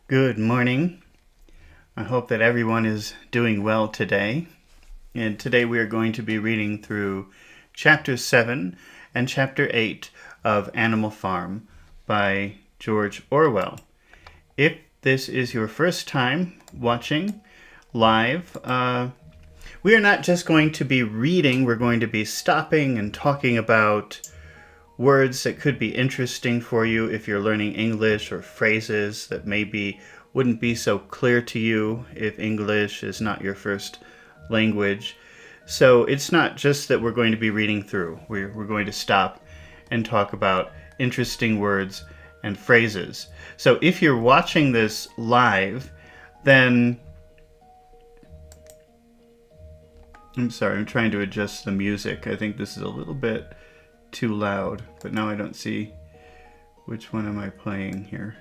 Good morning. I hope that everyone is doing well today. And today we are going to be reading through Chapter 7 and Chapter 8 of Animal Farm by George Orwell. If this is your first time watching live, we are not just going to be reading, we're going to be stopping and talking about words that could be interesting for you if you're learning English, or phrases that maybe wouldn't be so clear to you if English is not your first language. So it's not just that we're going to be reading through. We're going to stop and talk about interesting words and phrases. So if you're watching this live, then... I'm sorry, I'm trying to adjust the music. I think this is a little bit too loud, but now I don't see which one am I playing here.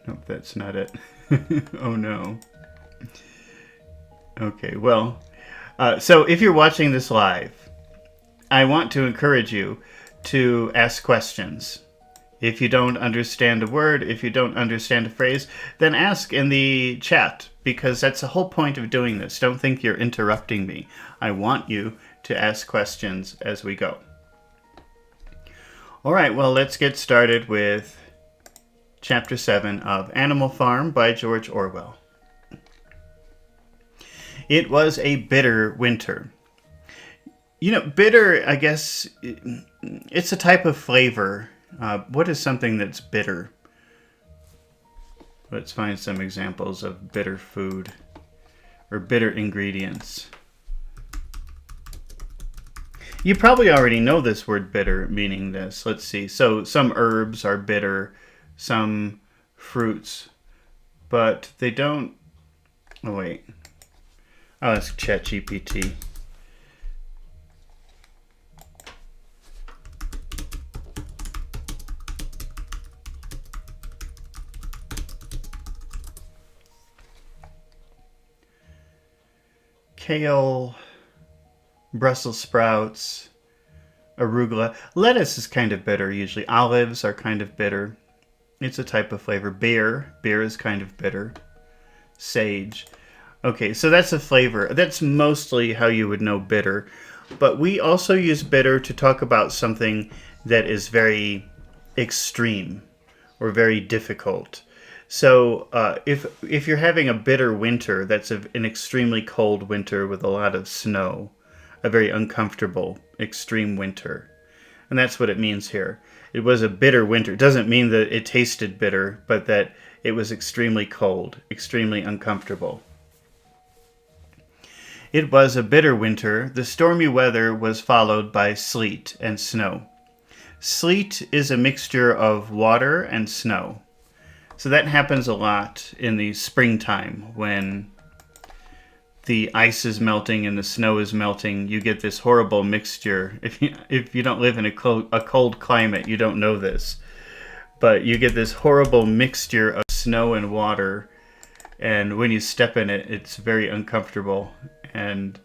Nope, that's not it. Oh no. Okay, well, so if you're watching this live, I want to encourage you to ask questions. If you don't understand a word, if you don't understand a phrase, then ask in the chat, because that's the whole point of doing this. Don't think you're interrupting me. I want you to ask questions as we go. All right, well, let's get started with Chapter 7 of Animal Farm by George Orwell. It was a bitter winter. You know, bitter, I guess, it's a type of flavor. What is something that's bitter? Let's find some examples of bitter food or bitter ingredients. You probably already know this word bitter, meaning this. Let's see. So some herbs are bitter, some fruits, but they don't... Oh, wait. I'll ask ChatGPT. Kale, Brussels sprouts, arugula. Lettuce is kind of bitter usually. Olives are kind of bitter. It's a type of flavor. Beer is kind of bitter. Sage. Okay, so that's a flavor. That's mostly how you would know bitter. But we also use bitter to talk about something that is very extreme or very difficult. So if you're having a bitter winter, that's an extremely cold winter with a lot of snow. A very uncomfortable, extreme winter. And that's what it means here. It was a bitter winter. It doesn't mean that it tasted bitter, but that it was extremely cold, extremely uncomfortable. It was a bitter winter. The stormy weather was followed by sleet and snow. Sleet is a mixture of water and snow. So that happens a lot in the springtime when the ice is melting and the snow is melting. You get this horrible mixture. If you don't live in a cold climate, you don't know this. But you get this horrible mixture of snow and water. And when you step in it, it's very uncomfortable. And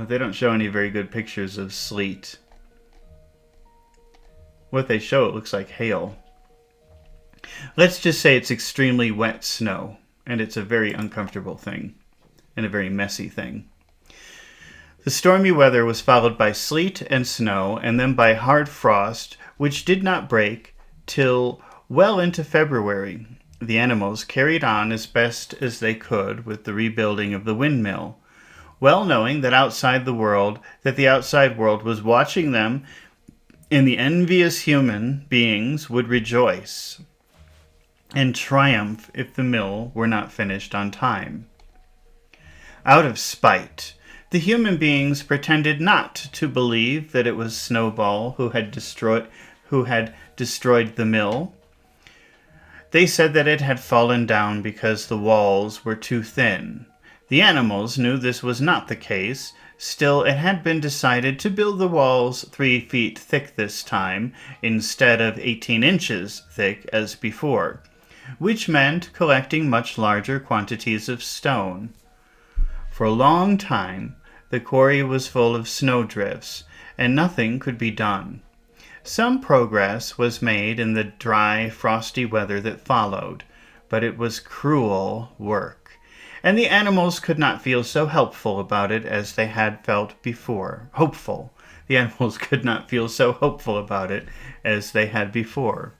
they don't show any very good pictures of sleet. What they show, it looks like hail. Let's just say it's extremely wet snow. And it's a very uncomfortable thing, and a very messy thing. The stormy weather was followed by sleet and snow, and then by hard frost, which did not break till well into February. The animals carried on as best as they could with the rebuilding of the windmill, well knowing that the outside world was watching them, and the envious human beings would rejoice and triumph if the mill were not finished on time. Out of spite, the human beings pretended not to believe that it was Snowball who had destroyed the mill. They said that it had fallen down because the walls were too thin. The animals knew this was not the case. Still, it had been decided to build the walls 3 feet thick this time, instead of 18 inches thick as before, which meant collecting much larger quantities of stone. For a long time, the quarry was full of snowdrifts, and nothing could be done. Some progress was made in the dry, frosty weather that followed, but it was cruel work, and the animals could not feel so helpful about it as they had felt before. Hopeful. The animals could not feel so hopeful about it as they had before.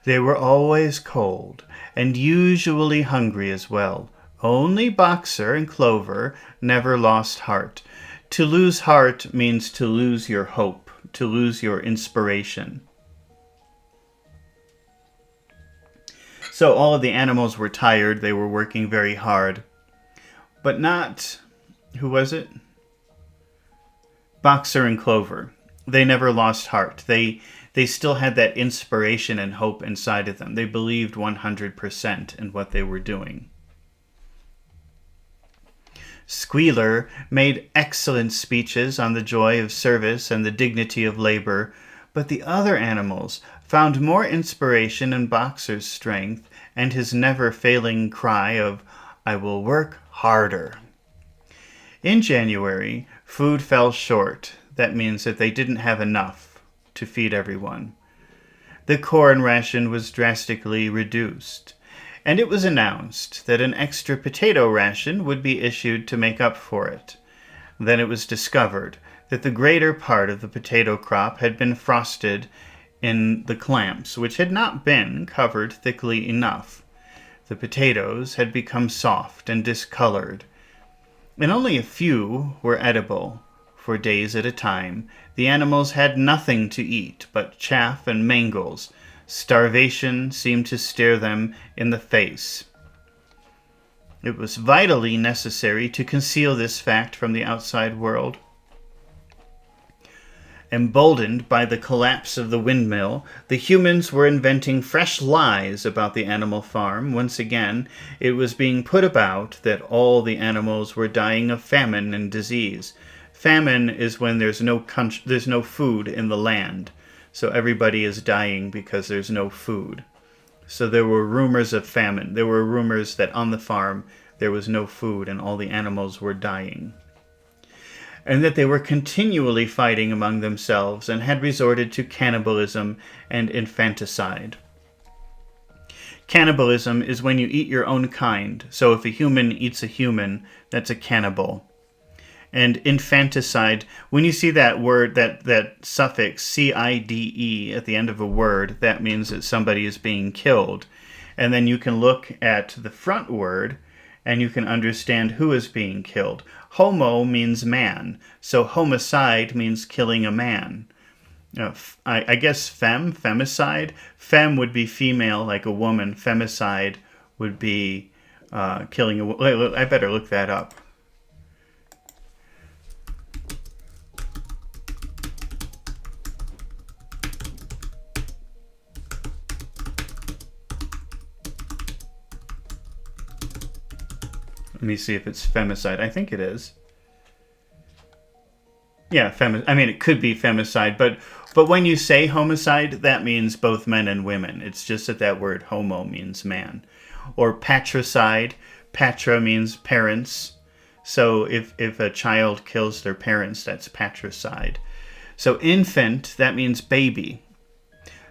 They were always cold, and usually hungry as well. Only Boxer and Clover never lost heart. To lose heart means to lose your hope, to lose your inspiration. So all of the animals were tired. They were working very hard. But not... who was it? Boxer and Clover. They never lost heart. They still had that inspiration and hope inside of them. They believed 100% in what they were doing. Squealer made excellent speeches on the joy of service and the dignity of labor, but the other animals found more inspiration in Boxer's strength and his never-failing cry of, "I will work harder." In January, food fell short. That means that they didn't have enough to feed everyone. The corn ration was drastically reduced, and it was announced that an extra potato ration would be issued to make up for it. Then it was discovered that the greater part of the potato crop had been frosted in the clamps, which had not been covered thickly enough. The potatoes had become soft and discolored, and only a few were edible. For days at a time, the animals had nothing to eat but chaff and mangles. Starvation seemed to stare them in the face. It was vitally necessary to conceal this fact from the outside world. Emboldened by the collapse of the windmill, the humans were inventing fresh lies about the animal farm. Once again, it was being put about that all the animals were dying of famine and disease. Famine is when there's no food in the land. So everybody is dying because there's no food. So there were rumors of famine. There were rumors that on the farm there was no food and all the animals were dying. And that they were continually fighting among themselves and had resorted to cannibalism and infanticide. Cannibalism is when you eat your own kind. So if a human eats a human, that's a cannibal. And infanticide, when you see that word, that suffix C-I-D-E at the end of a word, that means that somebody is being killed. And then you can look at the front word and you can understand who is being killed. Homo means man, so homicide means killing a man. I guess femicide. Fem would be female, like a woman. Femicide would be killing a woman. I better look that up. Let me see if it's femicide. I think it is. Yeah, it could be femicide, but when you say homicide, that means both men and women. It's just that word homo means man. Or patricide. Patra means parents. So if a child kills their parents, that's patricide. So infant, that means baby.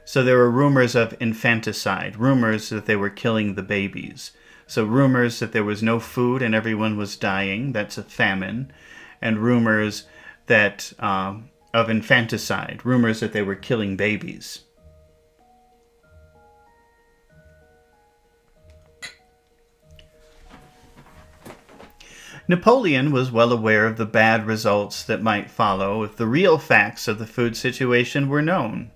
So there were rumors of infanticide, rumors that they were killing the babies. So rumors that there was no food and everyone was dying, that's a famine. And rumors that of infanticide, rumors that they were killing babies. Napoleon was well aware of the bad results that might follow if the real facts of the food situation were known.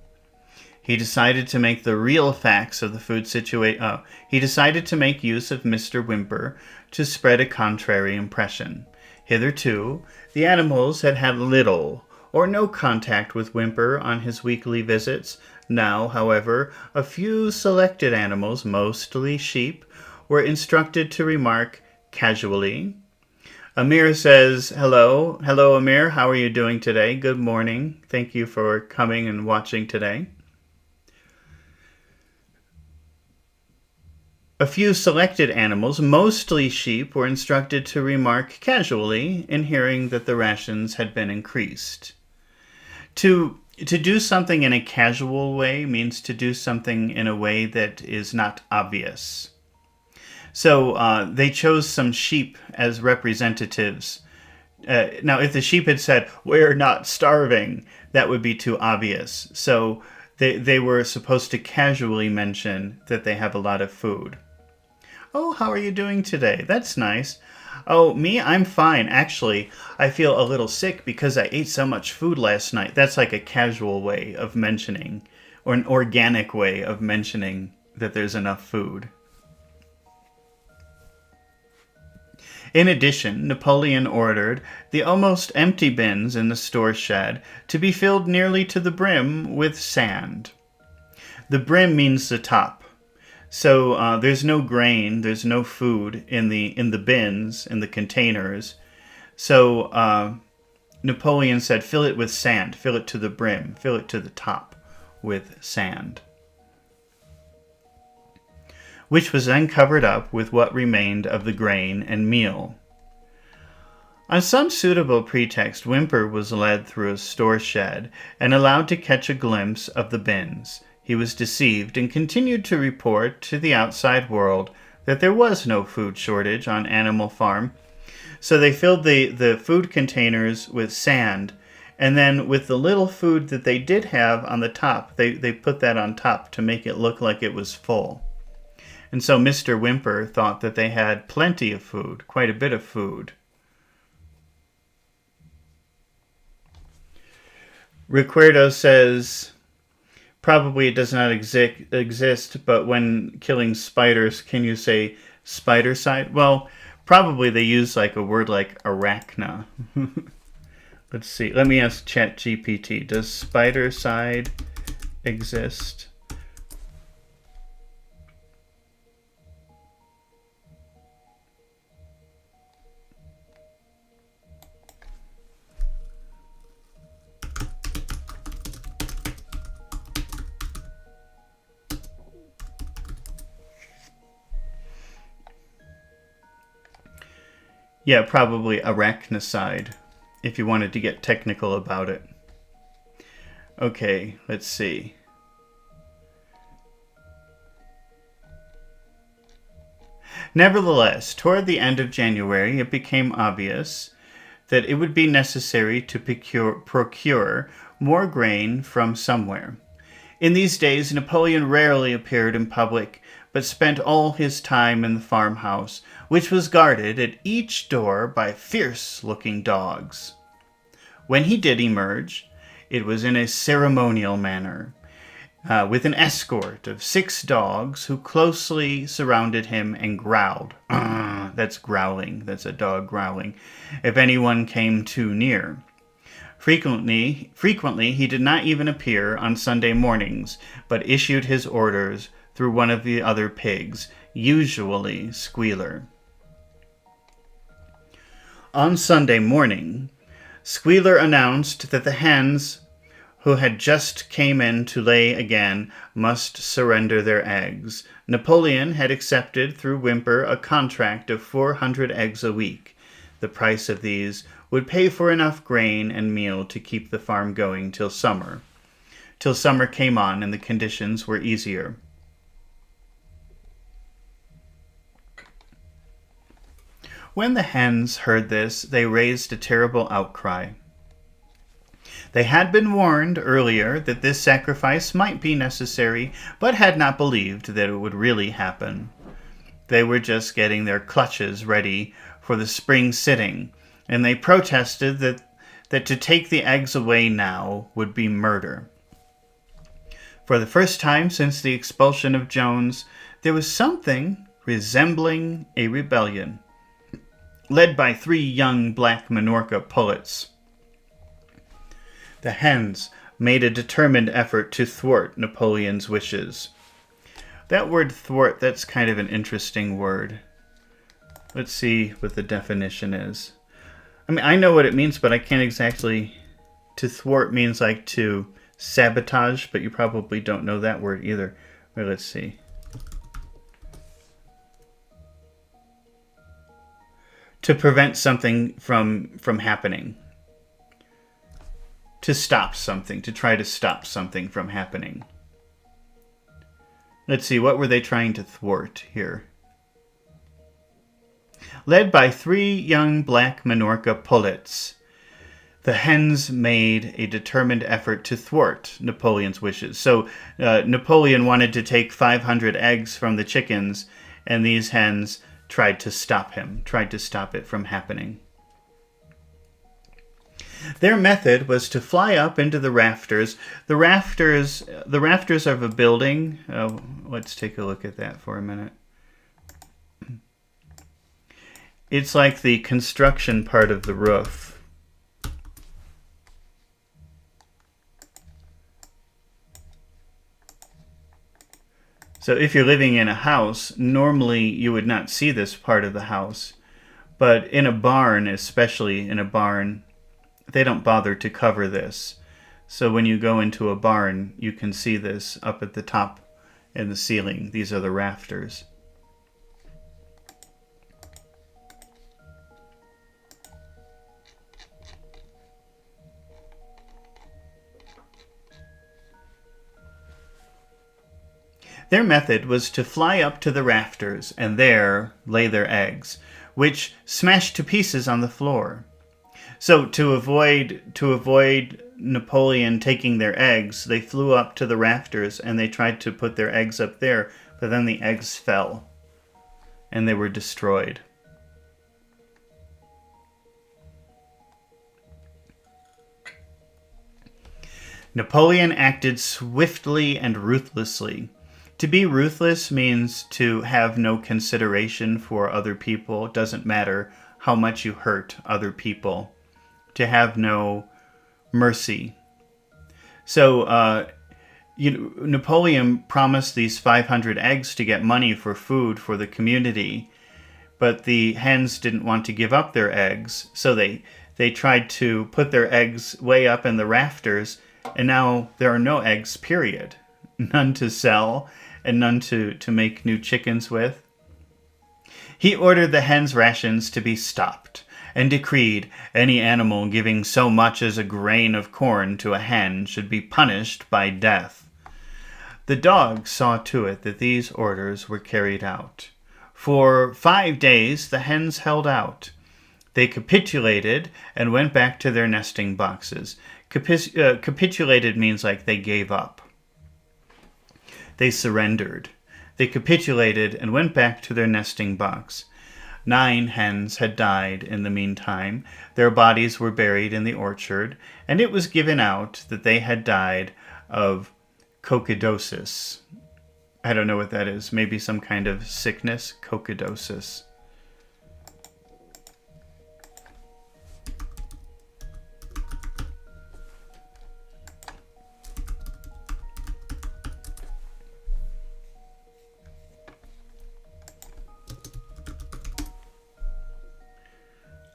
He decided to make the real facts of the food situation. He decided to make use of Mr. Whymper to spread a contrary impression. Hitherto, the animals had had little or no contact with Whymper on his weekly visits. Now, however, a few selected animals, mostly sheep, were instructed to remark casually. Amir says, "Hello, Amir, how are you doing today? Good morning. Thank you for coming and watching today." A few selected animals, mostly sheep, were instructed to remark casually in hearing that the rations had been increased. To To do something in a casual way means to do something in a way that is not obvious. So they chose some sheep as representatives. Now, if the sheep had said, "We're not starving," that would be too obvious. So they were supposed to casually mention that they have a lot of food. "Oh, how are you doing today? That's nice." "Oh, me? I'm fine. Actually, I feel a little sick because I ate so much food last night." That's like a casual way of mentioning, or an organic way of mentioning that there's enough food. In addition, Napoleon ordered the almost empty bins in the store shed to be filled nearly to the brim with sand. The brim means the top. So there's no grain, there's no food in the bins, in the containers. So Napoleon said, fill it with sand, fill it to the brim, fill it to the top with sand, which was then covered up with what remained of the grain and meal. On some suitable pretext, Whymper was led through a store shed and allowed to catch a glimpse of the bins. He was deceived and continued to report to the outside world that there was no food shortage on Animal Farm. So they filled the food containers with sand, and then with the little food that they did have on the top, they put that on top to make it look like it was full. And so Mr. Whymper thought that they had plenty of food, quite a bit of food. Recuerdo says, probably it does not exist, but when killing spiders, can you say spider-side? Well, probably they use like a word like arachna. Let's see. Let me ask ChatGPT. Does spider-side exist? Yeah, probably arachnocide, if you wanted to get technical about it. Okay, let's see. Nevertheless, toward the end of January, it became obvious that it would be necessary to procure more grain from somewhere. In these days, Napoleon rarely appeared in public, but spent all his time in the farmhouse, which was guarded at each door by fierce-looking dogs. When he did emerge, it was in a ceremonial manner, with an escort of 6 dogs who closely surrounded him and growled. That's growling. That's a dog growling. If anyone came too near. Frequently, he did not even appear on Sunday mornings, but issued his orders through one of the other pigs, usually Squealer. On Sunday morning, Squealer announced that the hens who had just came in to lay again must surrender their eggs. Napoleon had accepted through Whymper a contract of 400 eggs a week. The price of these would pay for enough grain and meal to keep the farm going till summer. Till summer came on and the conditions were easier. When the hens heard this, they raised a terrible outcry. They had been warned earlier that this sacrifice might be necessary, but had not believed that it would really happen. They were just getting their clutches ready for the spring sitting, and they protested that to take the eggs away now would be murder. For the first time since the expulsion of Jones, there was something resembling a rebellion, led by 3 young black Minorca pullets. The hens made a determined effort to thwart Napoleon's wishes. That word thwart, that's kind of an interesting word. Let's see what the definition is. I mean, I know what it means, but I can't exactly... To thwart means like to sabotage, but you probably don't know that word either. Wait, let's see. To prevent something from happening. to stop something, to try to stop something from happening. Let's see, what were they trying to thwart here? Led by 3 young black Minorca pullets, the hens made a determined effort to thwart Napoleon's wishes. So Napoleon wanted to take 500 eggs from the chickens, and these hens tried to stop him, tried to stop it from happening. Their method was to fly up into the rafters. The rafters of a building. Let's take a look at that for a minute. It's like the construction part of the roof. So if you're living in a house, normally you would not see this part of the house. But in a barn, especially in a barn, they don't bother to cover this. So when you go into a barn, you can see this up at the top in the ceiling. These are the rafters. Their method was to fly up to the rafters and there lay their eggs, which smashed to pieces on the floor. So to avoid Napoleon taking their eggs, they flew up to the rafters and they tried to put their eggs up there, but then the eggs fell and they were destroyed. Napoleon acted swiftly and ruthlessly. To be ruthless means to have no consideration for other people. It doesn't matter how much you hurt other people. To have no mercy. So Napoleon promised these 500 eggs to get money for food for the community, but the hens didn't want to give up their eggs, so they tried to put their eggs way up in the rafters, and now there are no eggs, period. None to sell, and none to make new chickens with. He ordered the hens' rations to be stopped, and decreed any animal giving so much as a grain of corn to a hen should be punished by death. The dogs saw to it that these orders were carried out. For 5 days the hens held out. They capitulated and went back to their nesting boxes. Capitulated means like they gave up. They surrendered. They capitulated and went back to their nesting box. 9 hens had died in the meantime. Their bodies were buried in the orchard, and it was given out that they had died of coccidosis. I don't know what that is. Maybe some kind of sickness. Coccidosis.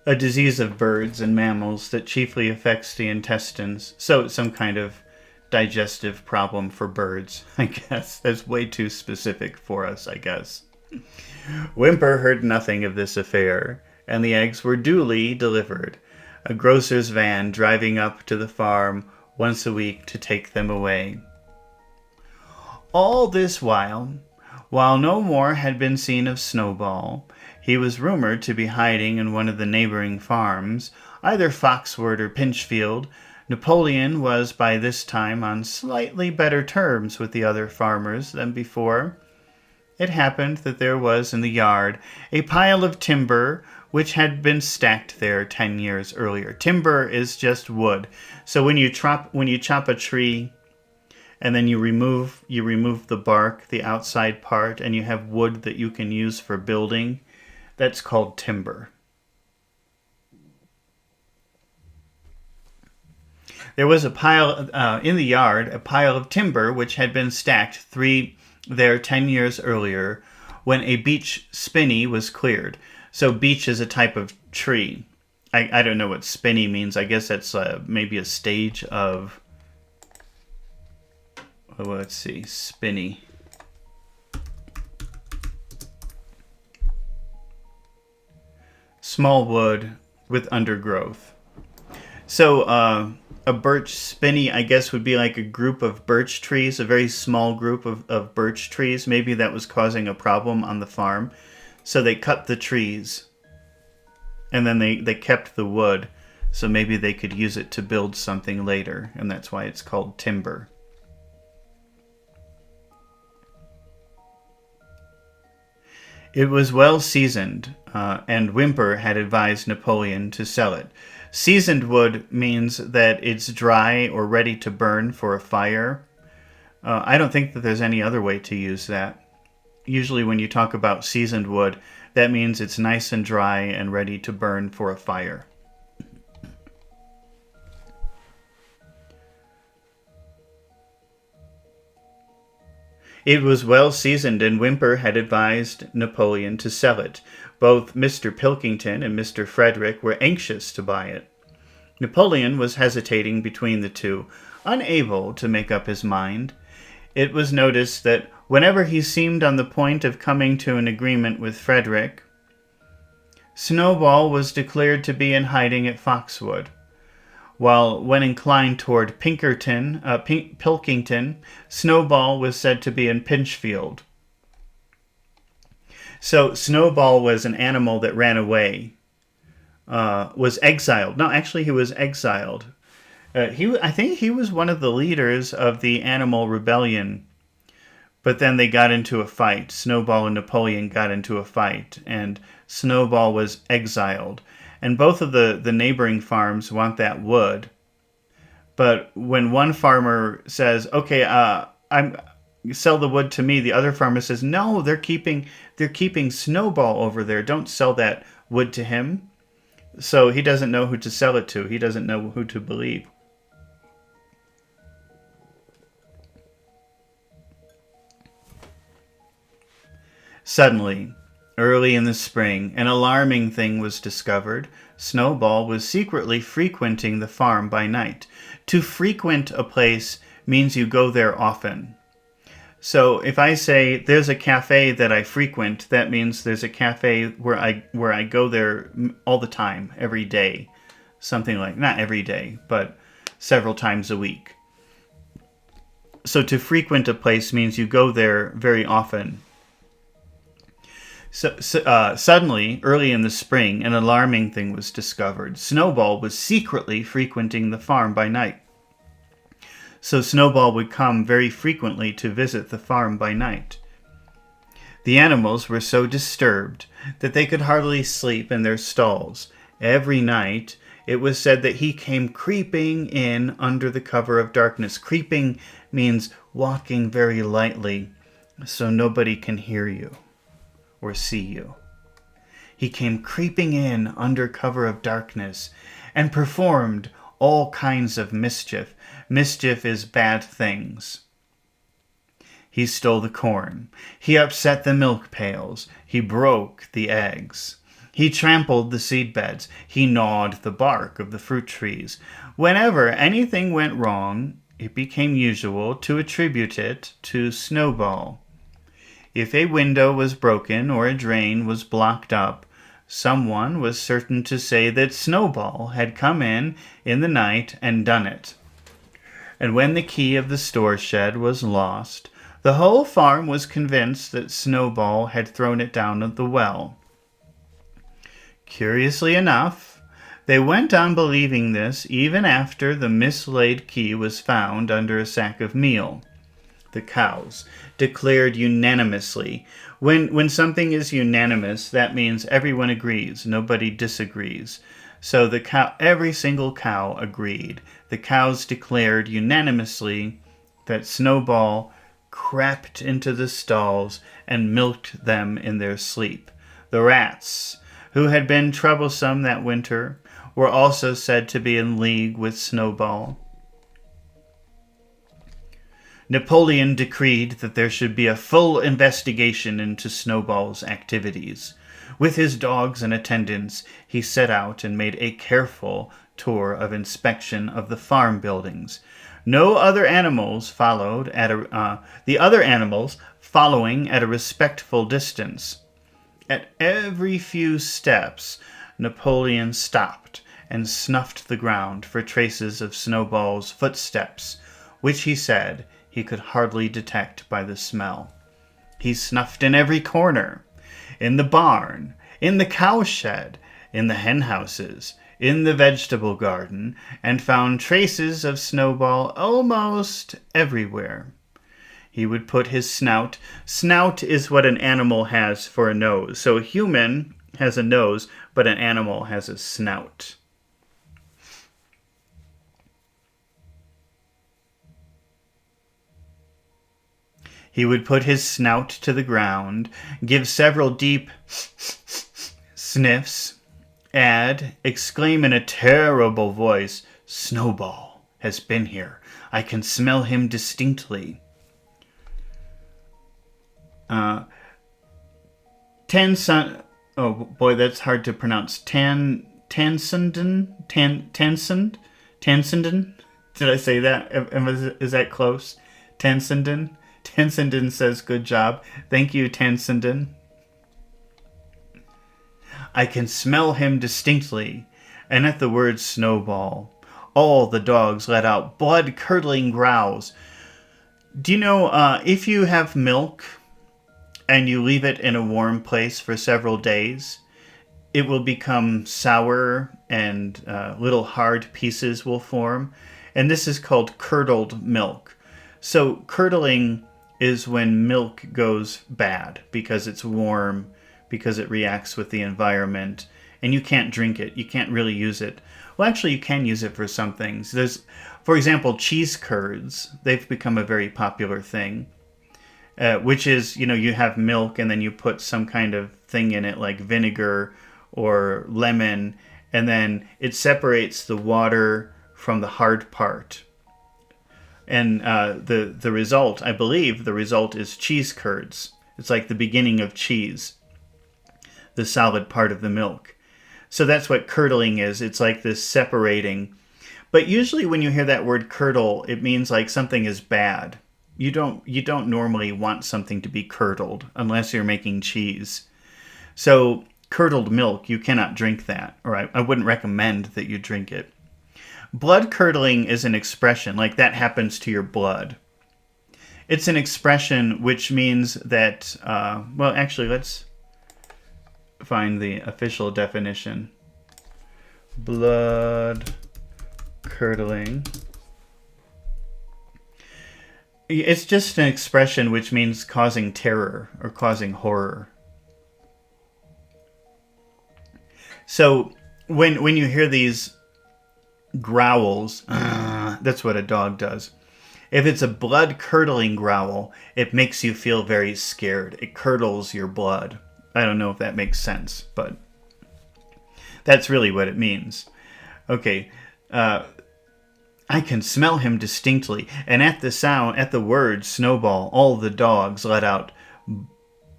A disease of birds and mammals that chiefly affects the intestines. So some kind of digestive problem for birds, I guess. That's way too specific for us, I guess. Whymper heard nothing of this affair, and the eggs were duly delivered, a grocer's van driving up to the farm once a week to take them away. All this while no more had been seen of Snowball, he was rumored to be hiding in one of the neighboring farms, either Foxwood or Pinchfield. Napoleon was by this time on slightly better terms with the other farmers than before. It happened that there was in the yard a pile of timber which had been stacked there 10 years earlier. Timber is just wood. So when you chop a tree and then you remove the bark, the outside part, and you have wood that you can use for building, that's called timber. There was a pile in the yard, a pile of timber which had been stacked 10 years earlier when a beech spinney was cleared. So beech is a type of tree. I don't know what spinney means. I guess that's maybe a stage of... Well, let's see, spinney. Small wood with undergrowth. So a birch spinney, I guess, would be like a group of birch trees, a very small group of birch trees. Maybe that was causing a problem on the farm. So they cut the trees, and then they kept the wood, so maybe they could use it to build something later, and that's why it's called timber. It was well seasoned, and Whymper had advised Napoleon to sell it. Seasoned wood means that it's dry or ready to burn for a fire. I don't think that there's any other way to use that. Usually when you talk about seasoned wood, that means it's nice and dry and ready to burn for a fire. It was well seasoned, and Whymper had advised Napoleon to sell it. Both Mr. Pilkington and Mr. Frederick were anxious to buy it. Napoleon was hesitating between the two, unable to make up his mind. It was noticed that whenever he seemed on the point of coming to an agreement with Frederick, Snowball was declared to be in hiding at Foxwood, while when inclined toward Pilkington, Snowball was said to be in Pinchfield. So Snowball was an animal that ran away, was exiled. No, actually he was exiled. I think he was one of the leaders of the Animal Rebellion, but then they got into a fight. Snowball and Napoleon got into a fight, and Snowball was exiled. And both of the neighboring farms want that wood. But when one farmer says, okay, you sell the wood to me, the other farmer says, no, they're keeping Snowball over there. Don't sell that wood to him. So he doesn't know who to sell it to. He doesn't know who to believe. Suddenly, early in the spring, an alarming thing was discovered. Snowball was secretly frequenting the farm by night. To frequent a place means you go there often. So if I say there's a cafe that I frequent, that means there's a cafe where I go there all the time, every day. Something like, not every day, but several times a week. So to frequent a place means you go there very often. Suddenly, early in the spring, an alarming thing was discovered. Snowball was secretly frequenting the farm by night. So Snowball would come very frequently to visit the farm by night. The animals were so disturbed that they could hardly sleep in their stalls. Every night, it was said that he came creeping in under the cover of darkness. Creeping means walking very lightly, so nobody can hear you or see you. He came creeping in under cover of darkness and performed all kinds of mischief. Mischief is bad things. He stole the corn. He upset the milk pails. He broke the eggs. He trampled the seed beds. He gnawed the bark of the fruit trees. Whenever anything went wrong, it became usual to attribute it to Snowball. If a window was broken or a drain was blocked up, someone was certain to say that Snowball had come in the night and done it. And when the key of the store shed was lost, the whole farm was convinced that Snowball had thrown it down the well. Curiously enough, they went on believing this even after the mislaid key was found under a sack of meal. The cows declared unanimously. When something is unanimous, that means everyone agrees, nobody disagrees. So every single cow agreed. The cows declared unanimously that Snowball crept into the stalls and milked them in their sleep. The rats, who had been troublesome that winter, were also said to be in league with Snowball. Napoleon decreed that there should be a full investigation into Snowball's activities. With his dogs and attendants, he set out and made a careful tour of inspection of the farm buildings. No other animals followed the other animals following at a respectful distance. At every few steps, Napoleon stopped and snuffed the ground for traces of Snowball's footsteps, which he said he could hardly detect by the smell. He snuffed in every corner, in the barn, in the cowshed, in the henhouses, in the vegetable garden, and found traces of Snowball almost everywhere. He would put his snout. Snout is what an animal has for a nose. So a human has a nose, but an animal has a snout. He would put his snout to the ground, give several deep sniffs, exclaim in a terrible voice, "Snowball has been here. I can smell him distinctly." Oh boy, that's hard to pronounce. Tansenden? Did I say that? Is that close? Tansenden? Tansenden says, "Good job. Thank you, Tansenden." I can smell him distinctly. And at the word Snowball, all the dogs let out blood-curdling growls. Do you know, if you have milk and you leave it in a warm place for several days, it will become sour and little hard pieces will form. And this is called curdled milk. So curdling is when milk goes bad because it's warm, because it reacts with the environment, and you can't drink it. You can't really use it. Well, actually, you can use it for some things. For example, cheese curds. They've become a very popular thing, which is, you have milk and then you put some kind of thing in it like vinegar or lemon, and then it separates the water from the hard part. And the result, I believe, the result is cheese curds. It's like the beginning of cheese, the solid part of the milk. So that's what curdling is. It's like this separating. But usually when you hear that word curdle, it means like something is bad. You don't normally want something to be curdled unless you're making cheese. So curdled milk, you cannot drink that, or I wouldn't recommend that you drink it. Blood curdling is an expression, like that happens to your blood. It's an expression which means that, well, actually, let's find the official definition. Blood curdling. It's just an expression which means causing terror or causing horror. So when you hear these growls, that's what a dog does. If it's a blood-curdling growl, it makes you feel very scared. It curdles your blood. I don't know if that makes sense, but that's really what it means. Okay, I can smell him distinctly, and at the word Snowball, all the dogs let out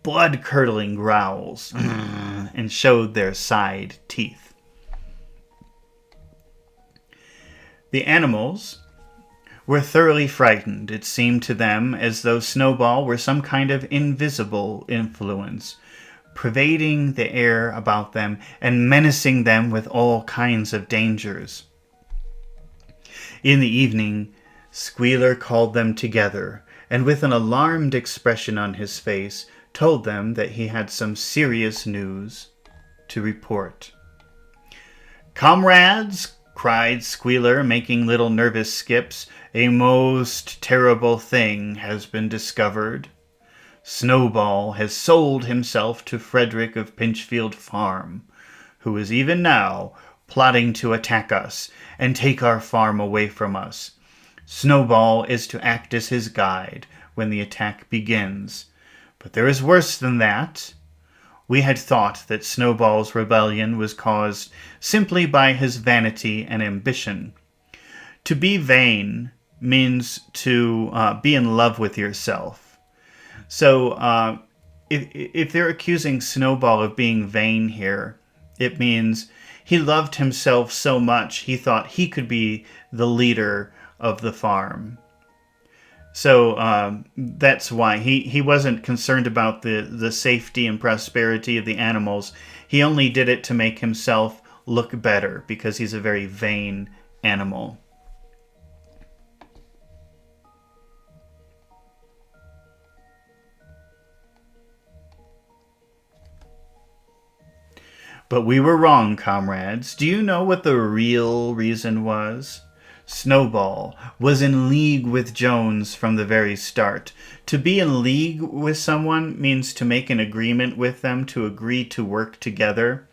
blood-curdling growls and showed their side teeth. The animals were thoroughly frightened. It seemed to them as though Snowball were some kind of invisible influence, pervading the air about them and menacing them with all kinds of dangers. In the evening, Squealer called them together, and with an alarmed expression on his face, told them that he had some serious news to report. "Comrades," cried Squealer, making little nervous skips, "a most terrible thing has been discovered. Snowball has sold himself to Frederick of Pinchfield Farm, who is even now plotting to attack us and take our farm away from us. Snowball is to act as his guide when the attack begins. But there is worse than that. We had thought that Snowball's rebellion was caused simply by his vanity and ambition. To be vain means to be in love with yourself. So if they're accusing Snowball of being vain here, it means he loved himself so much he thought he could be the leader of the farm. So that's why he wasn't concerned about the safety and prosperity of the animals. He only did it to make himself look better because he's a very vain animal. But we were wrong, comrades. Do you know what the real reason was? Snowball was in league with Jones from the very start. To be in league with someone means to make an agreement with them, to agree to work together.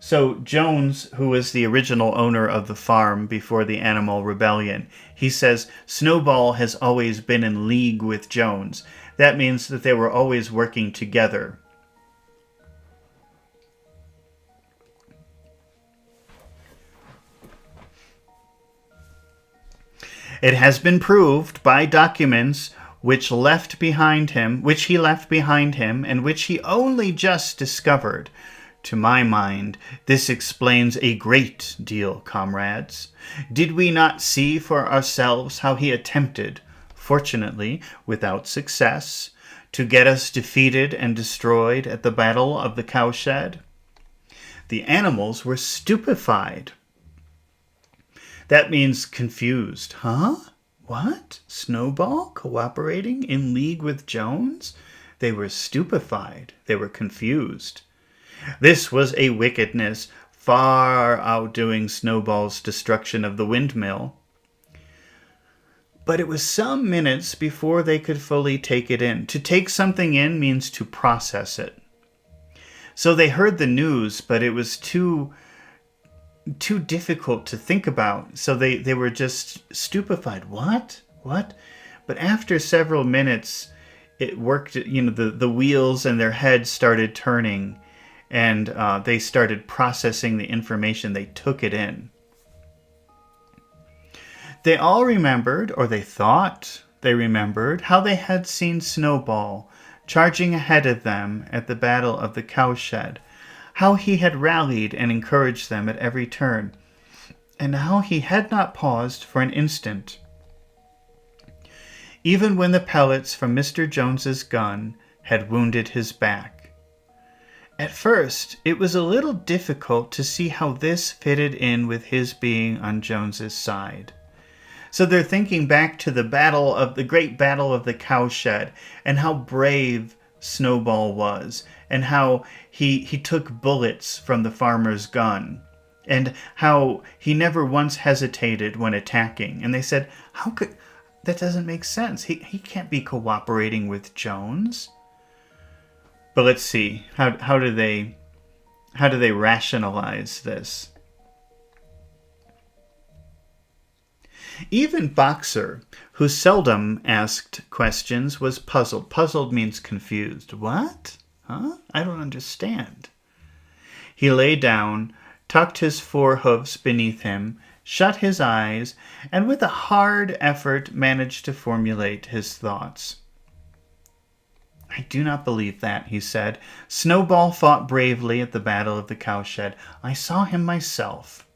So Jones, who was the original owner of the farm before the animal rebellion, he says Snowball has always been in league with Jones. That means that they were always working together. It has been proved by documents which he left behind him, and which he only just discovered. To my mind, this explains a great deal, comrades. Did we not see for ourselves how he attempted, fortunately without success, to get us defeated and destroyed at the Battle of the Cowshed? The animals were stupefied. That means confused. Huh? What? Snowball cooperating in league with Jones? They were stupefied. They were confused. This was a wickedness far outdoing Snowball's destruction of the windmill. But it was some minutes before they could fully take it in. To take something in means to process it. So they heard the news, but it was too difficult to think about. So they were just stupefied. What? But after several minutes, it worked. The wheels in their heads started turning, and they started processing the information. They took it in. They all remembered, or they thought they remembered, how they had seen Snowball charging ahead of them at the Battle of the Cowshed, how he had rallied and encouraged them at every turn, and how he had not paused for an instant, even when the pellets from Mr. Jones's gun had wounded his back. At first, it was a little difficult to see how this fitted in with his being on Jones's side. So they're thinking back to the great battle of the Cowshed, and how brave Snowball was, and how he took bullets from the farmer's gun, and how he never once hesitated when attacking. And they said, that doesn't make sense. He can't be cooperating with Jones. But let's see, how do they rationalize this? Even Boxer, who seldom asked questions, was puzzled. Puzzled means confused. What? Huh? I don't understand. He lay down, tucked his forehoofs beneath him, shut his eyes, and with a hard effort managed to formulate his thoughts. I do not believe that, he said. Snowball fought bravely at the Battle of the Cowshed. I saw him myself.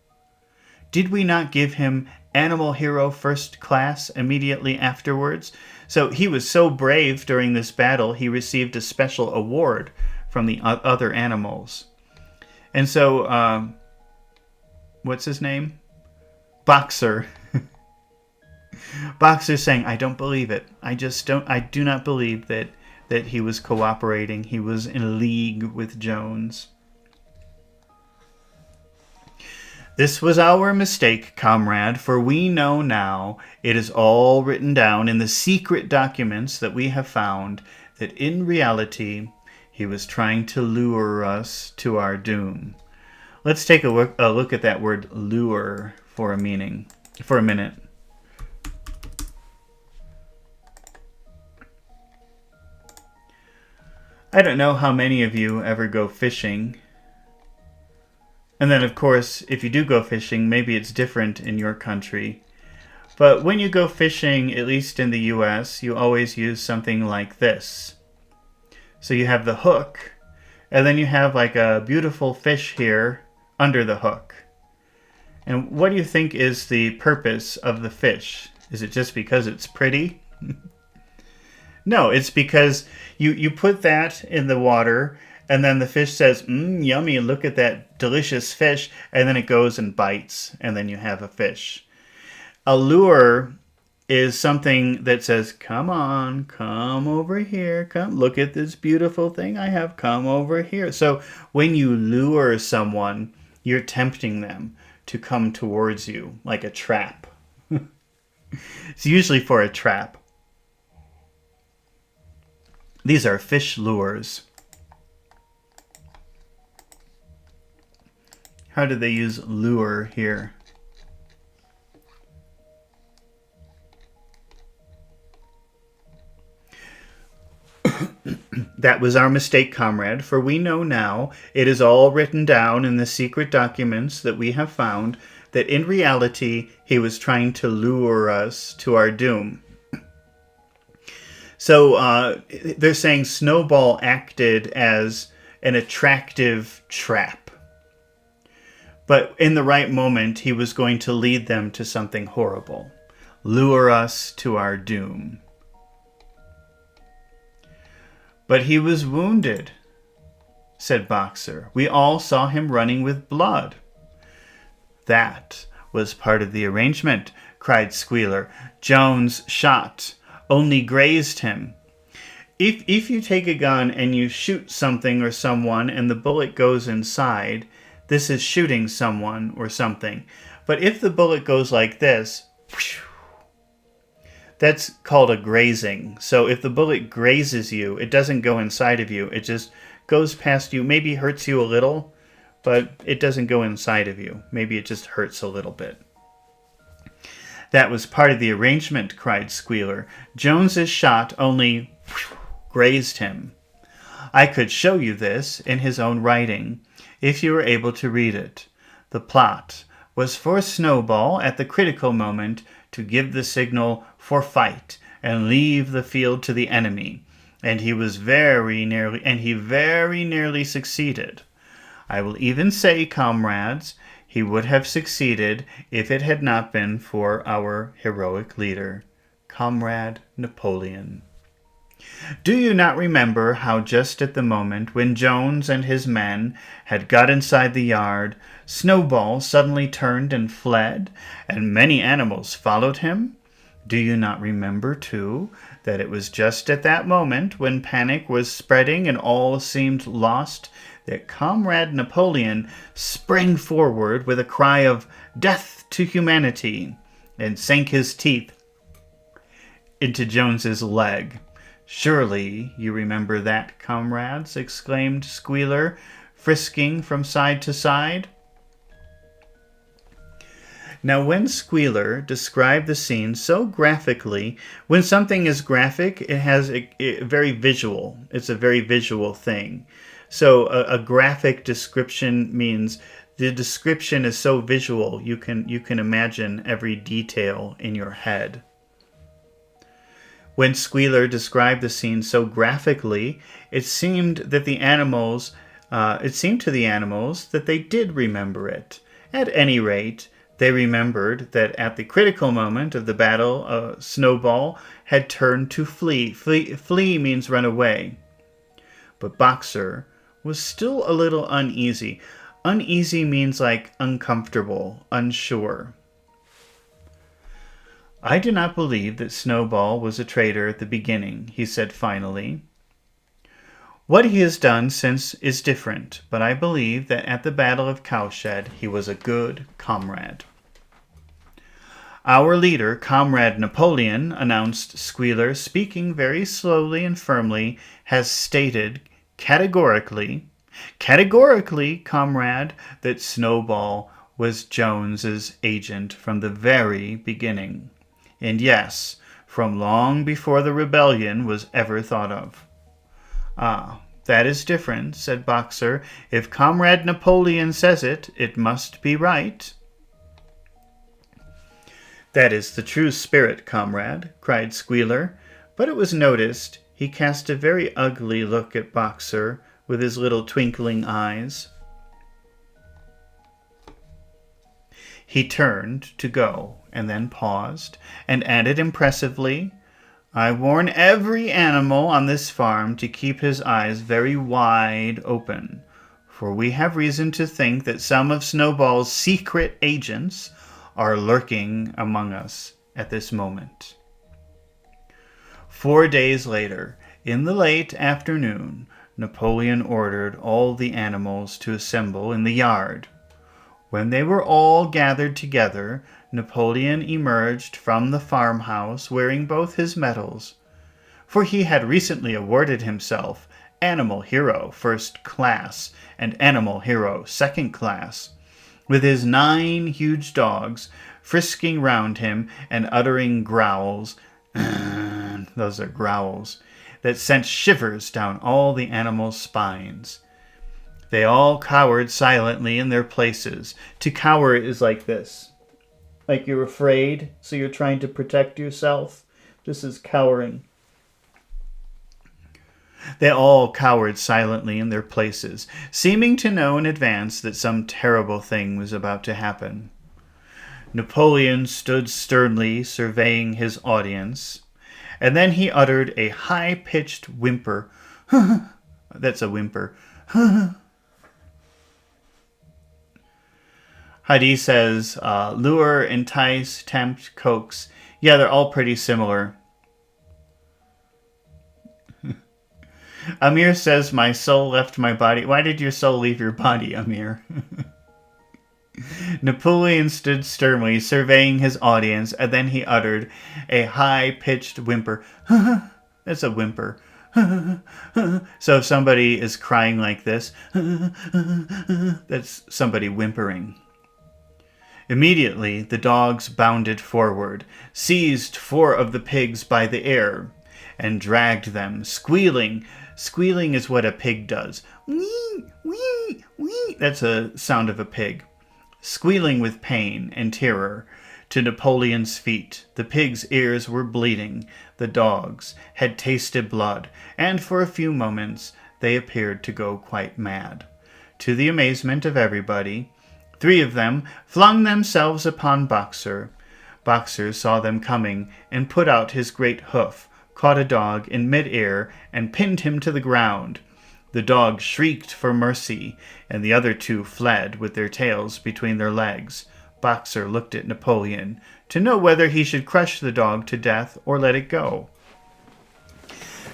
Did we not give him Animal Hero First Class immediately afterwards? So he was so brave during this battle, he received a special award from the other animals. And so, what's his name? Boxer. Boxer saying, I don't believe it. I do not believe that he was cooperating. He was in league with Jones. This was our mistake, comrade, for we know now, it is all written down in the secret documents that we have found, that in reality he was trying to lure us to our doom. Let's take a look at that word lure for a minute. I don't know how many of you ever go fishing. And then, of course, if you do go fishing, maybe it's different in your country. But when you go fishing, at least in the US, you always use something like this. So you have the hook, and then you have like a beautiful fish here under the hook. And what do you think is the purpose of the fish? Is it just because it's pretty? No, it's because you put that in the water, And then the fish says, yummy, look at that delicious fish. And then it goes and bites, and then you have a fish. A lure is something that says, come on, come over here, come look at this beautiful thing I have, come over here. So when you lure someone, you're tempting them to come towards you like a trap. It's usually for a trap. These are fish lures. How do they use lure here? That was our mistake, comrade, for we know now, it is all written down in the secret documents that we have found, that in reality he was trying to lure us to our doom. So they're saying Snowball acted as an attractive trap. But in the right moment, he was going to lead them to something horrible. Lure us to our doom. But he was wounded, said Boxer. We all saw him running with blood. That was part of the arrangement, cried Squealer. Jones' shot only grazed him. If you take a gun and you shoot something or someone and the bullet goes inside, this is shooting someone or something. But if the bullet goes like this, that's called a grazing. So if the bullet grazes you, it doesn't go inside of you. It just goes past you, maybe hurts you a little, but it doesn't go inside of you. Maybe it just hurts a little bit. That was part of the arrangement, cried Squealer. Jones's shot only grazed him. I could show you this in his own writing, if you were able to read it. The plot was for Snowball at the critical moment to give the signal for fight and leave the field to the enemy, and he very nearly succeeded. I will even say, comrades, he would have succeeded if it had not been for our heroic leader, Comrade Napoleon. Do you not remember how just at the moment when Jones and his men had got inside the yard, Snowball suddenly turned and fled, and many animals followed him? Do you not remember, too, that it was just at that moment when panic was spreading and all seemed lost, that Comrade Napoleon sprang forward with a cry of "Death to humanity!" and sank his teeth into Jones's leg? Surely you remember that, comrades, exclaimed Squealer, frisking from side to side. Now, when Squealer described the scene so graphically, when something is graphic, it has a very visual. It's a very visual thing. So a graphic description means the description is so visual, you can imagine every detail in your head. When Squealer described the scene so graphically, it seemed to the animals that they did remember it. At any rate, they remembered that at the critical moment of the battle, Snowball had turned to flee. Flee means run away. But Boxer was still a little uneasy. Uneasy means like uncomfortable, unsure. I do not believe that Snowball was a traitor at the beginning, he said finally. What he has done since is different, but I believe that at the Battle of Cowshed he was a good comrade. Our leader, Comrade Napoleon, announced Squealer, speaking very slowly and firmly, has stated categorically, comrade, that Snowball was Jones's agent from the very beginning. And yes, from long before the rebellion was ever thought of. Ah, that is different, said Boxer. If Comrade Napoleon says it, it must be right. That is the true spirit, comrade, cried Squealer. But it was noticed he cast a very ugly look at Boxer with his little twinkling eyes. He turned to go, and then paused, and added impressively, I warn every animal on this farm to keep his eyes very wide open, for we have reason to think that some of Snowball's secret agents are lurking among us at this moment. 4 days later, in the late afternoon, Napoleon ordered all the animals to assemble in the yard. When they were all gathered together, Napoleon emerged from the farmhouse wearing both his medals, for he had recently awarded himself Animal Hero First Class and Animal Hero Second Class, with his 9 huge dogs frisking round him and uttering growls, those are growls, that sent shivers down all the animals' spines. They all cowered silently in their places. To cower is like this. Like you're afraid, so you're trying to protect yourself. This is cowering. They all cowered silently in their places, seeming to know in advance that some terrible thing was about to happen. Napoleon stood sternly surveying his audience, and then he uttered a high-pitched whimper. That's a whimper. Heidi says, lure, entice, tempt, coax. Yeah, they're all pretty similar. Amir says, my soul left my body. Why did your soul leave your body, Amir? Napoleon stood sternly, surveying his audience, and then he uttered a high-pitched whimper. That's a whimper. So if somebody is crying like this, that's somebody whimpering. Immediately, the dogs bounded forward, seized 4 of the pigs by the ear, and dragged them, squealing. Squealing is what a pig does. Wee, wee, wee. That's a sound of a pig. Squealing with pain and terror, to Napoleon's feet. The pigs' ears were bleeding. The dogs had tasted blood, and for a few moments they appeared to go quite mad. To the amazement of everybody, 3 of them flung themselves upon Boxer. Boxer saw them coming and put out his great hoof, caught a dog in mid-air, and pinned him to the ground. The dog shrieked for mercy, and the other 2 fled with their tails between their legs. Boxer looked at Napoleon to know whether he should crush the dog to death or let it go.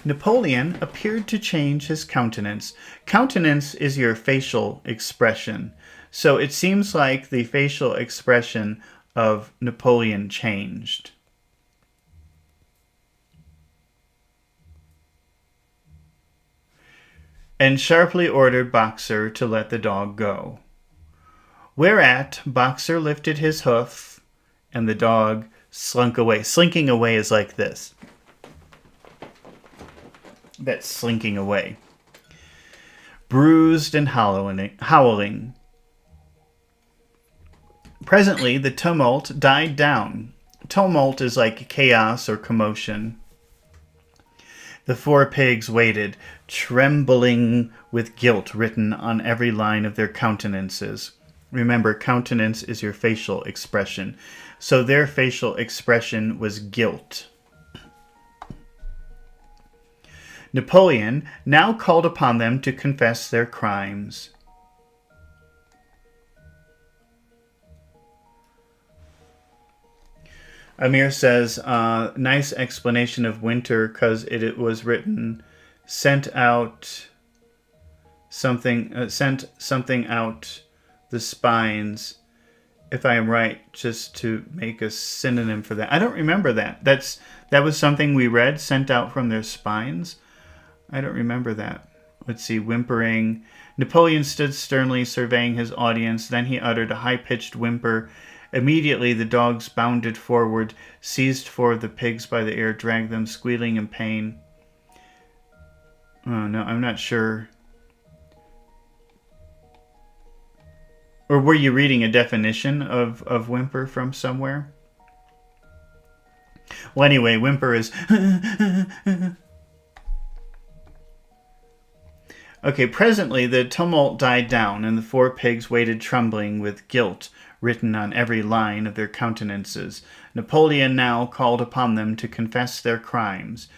Napoleon appeared to change his countenance. Countenance is your facial expression. So it seems like the facial expression of Napoleon changed. And sharply ordered Boxer to let the dog go. Whereat Boxer lifted his hoof, and the dog slunk away. Slinking away is like this. That's slinking away. Bruised and howling. Presently, the tumult died down. Tumult is like chaos or commotion. The 4 pigs waited, trembling with guilt written on every line of their countenances. Remember, countenance is your facial expression. So their facial expression was guilt. Napoleon now called upon them to confess their crimes. Amir says, nice explanation of winter because it was written, sent something out the spines, if I am right, just to make a synonym for that. I don't remember that. That was something we read, sent out from their spines. I don't remember that. Let's see, whimpering. Napoleon stood sternly surveying his audience. Then he uttered a high-pitched whimper. Immediately the dogs bounded forward, seized 4 of the pigs by the ear, dragged them, squealing in pain. Oh, no, I'm not sure. Or were you reading a definition of whimper from somewhere? Well, anyway, whimper is... Okay, presently the tumult died down, and the 4 pigs waited trembling with guilt written on every line of their countenances. Napoleon now called upon them to confess their crimes.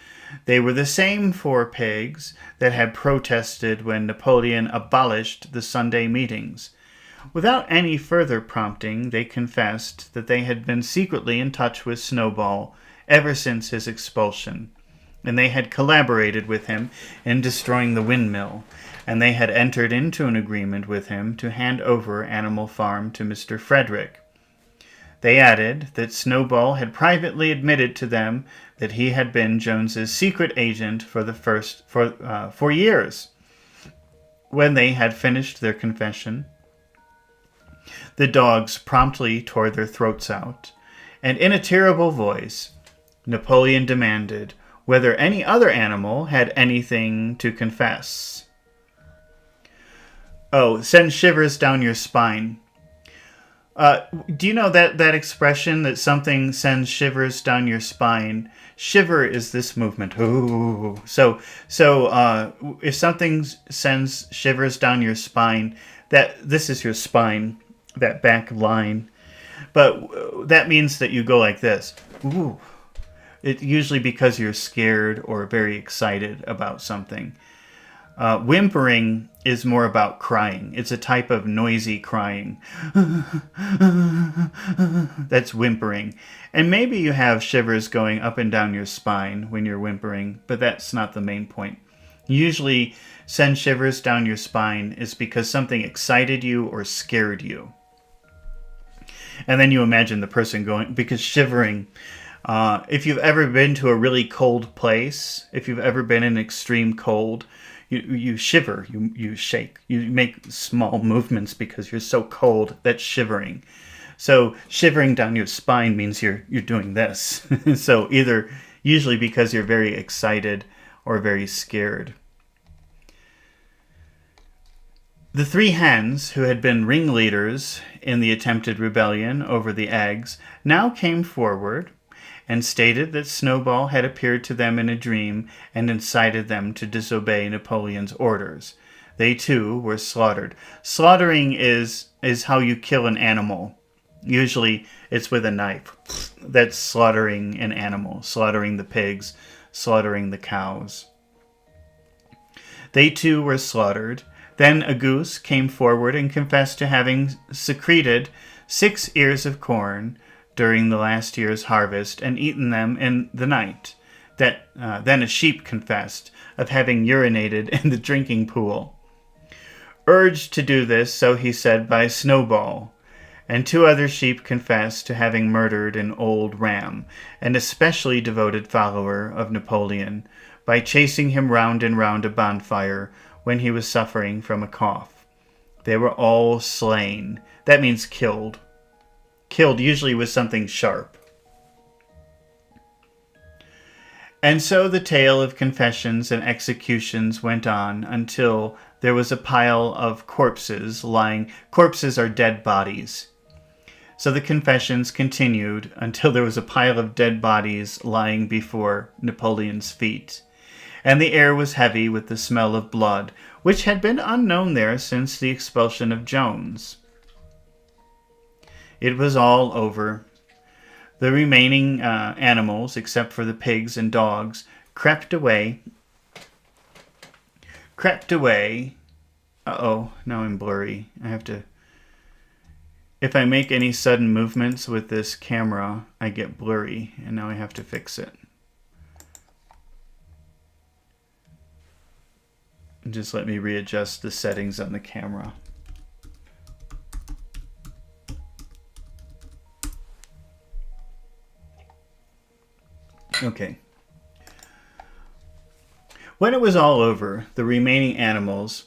They were the same 4 pigs that had protested when Napoleon abolished the Sunday meetings. Without any further prompting, they confessed that they had been secretly in touch with Snowball ever since his expulsion, and they had collaborated with him in destroying the windmill, and they had entered into an agreement with him to hand over Animal Farm to Mr. Frederick. They added that Snowball had privately admitted to them that he had been Jones's secret agent for years. When they had finished their confession, the dogs promptly tore their throats out, and in a terrible voice, Napoleon demanded whether any other animal had anything to confess. Oh, send shivers down your spine. Do you know that expression that something sends shivers down your spine? Shiver is this movement. Ooh. So if something sends shivers down your spine, this is your spine, that back line. But that means that you go like this. Ooh. It usually because you're scared or very excited about something. Whimpering is more about crying. It's a type of noisy crying. That's whimpering. And maybe you have shivers going up and down your spine when you're whimpering, but that's not the main point. Usually, send shivers down your spine is because something excited you or scared you. And then you imagine the person going, because shivering, if you've ever been to a really cold place, if you've ever been in extreme cold, you shiver, you shake, you make small movements because you're so cold. That's shivering. So shivering down your spine means you're doing this. So either usually because you're very excited or very scared. The 3 hens, who had been ringleaders in the attempted rebellion over the eggs, now came forward and stated that Snowball had appeared to them in a dream and incited them to disobey Napoleon's orders. They, too, were slaughtered. Slaughtering is how you kill an animal. Usually, it's with a knife. That's slaughtering an animal, slaughtering the pigs, slaughtering the cows. They, too, were slaughtered. Then a goose came forward and confessed to having secreted 6 ears of corn during the last year's harvest and eaten them in the night. Then a sheep confessed of having urinated in the drinking pool. Urged to do this, so he said, by Snowball, and 2 other sheep confessed to having murdered an old ram, an especially devoted follower of Napoleon, by chasing him round and round a bonfire when he was suffering from a cough. They were all slain. That means killed. Killed usually with something sharp. And so the tale of confessions and executions went on until there was a pile of corpses lying. Corpses are dead bodies. So the confessions continued until there was a pile of dead bodies lying before Napoleon's feet. And the air was heavy with the smell of blood, which had been unknown there since the expulsion of Jones. It was all over. The remaining animals, except for the pigs and dogs, crept away. Uh-oh, now I'm blurry. I have to... If I make any sudden movements with this camera, I get blurry, and now I have to fix it. Just let me readjust the settings on the camera. Okay. When it was all over, the remaining animals,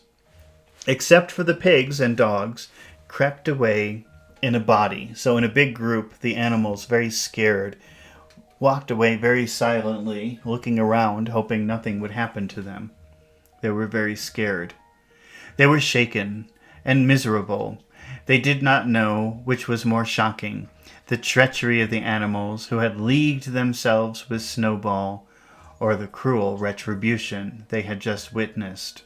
except for the pigs and dogs, crept away in a body. So in a big group, the animals, very scared, walked away very silently, looking around, hoping nothing would happen to them. They were very scared. They were shaken and miserable. They did not know which was more shocking, the treachery of the animals who had leagued themselves with Snowball, or the cruel retribution they had just witnessed.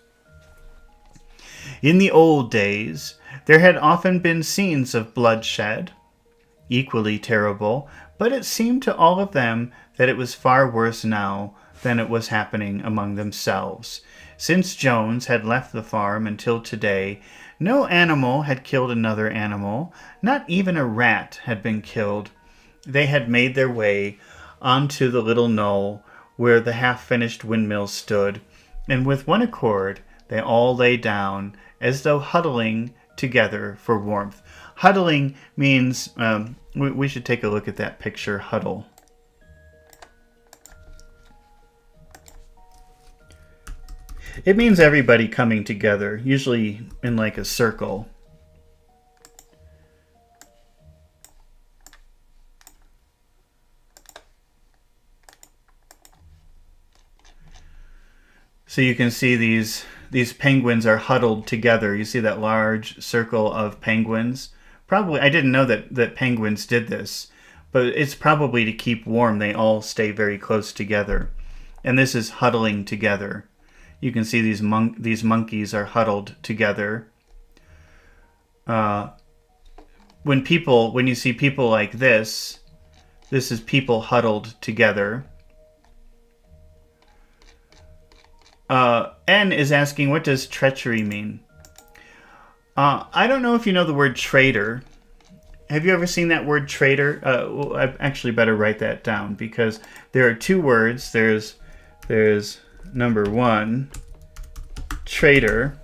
In the old days, there had often been scenes of bloodshed, equally terrible, but it seemed to all of them that it was far worse now than it was happening among themselves. Since Jones had left the farm until today, no animal had killed another animal. Not even a rat had been killed. They had made their way onto the little knoll where the half-finished windmill stood, and with one accord they all lay down as though huddling together for warmth. Huddling means, we should take a look at that picture, huddle. It means everybody coming together, usually in like a circle. So you can see these penguins are huddled together. You see that large circle of penguins? Probably, I didn't know that penguins did this, but it's probably to keep warm. They all stay very close together. And this is huddling together. You can see these monkeys are huddled together. When you see people like this is people huddled together. N is asking, what does treachery mean? I don't know if you know the word traitor. Have you ever seen that word traitor? Well, I actually better write that down because there are two words. There's number one, traitor.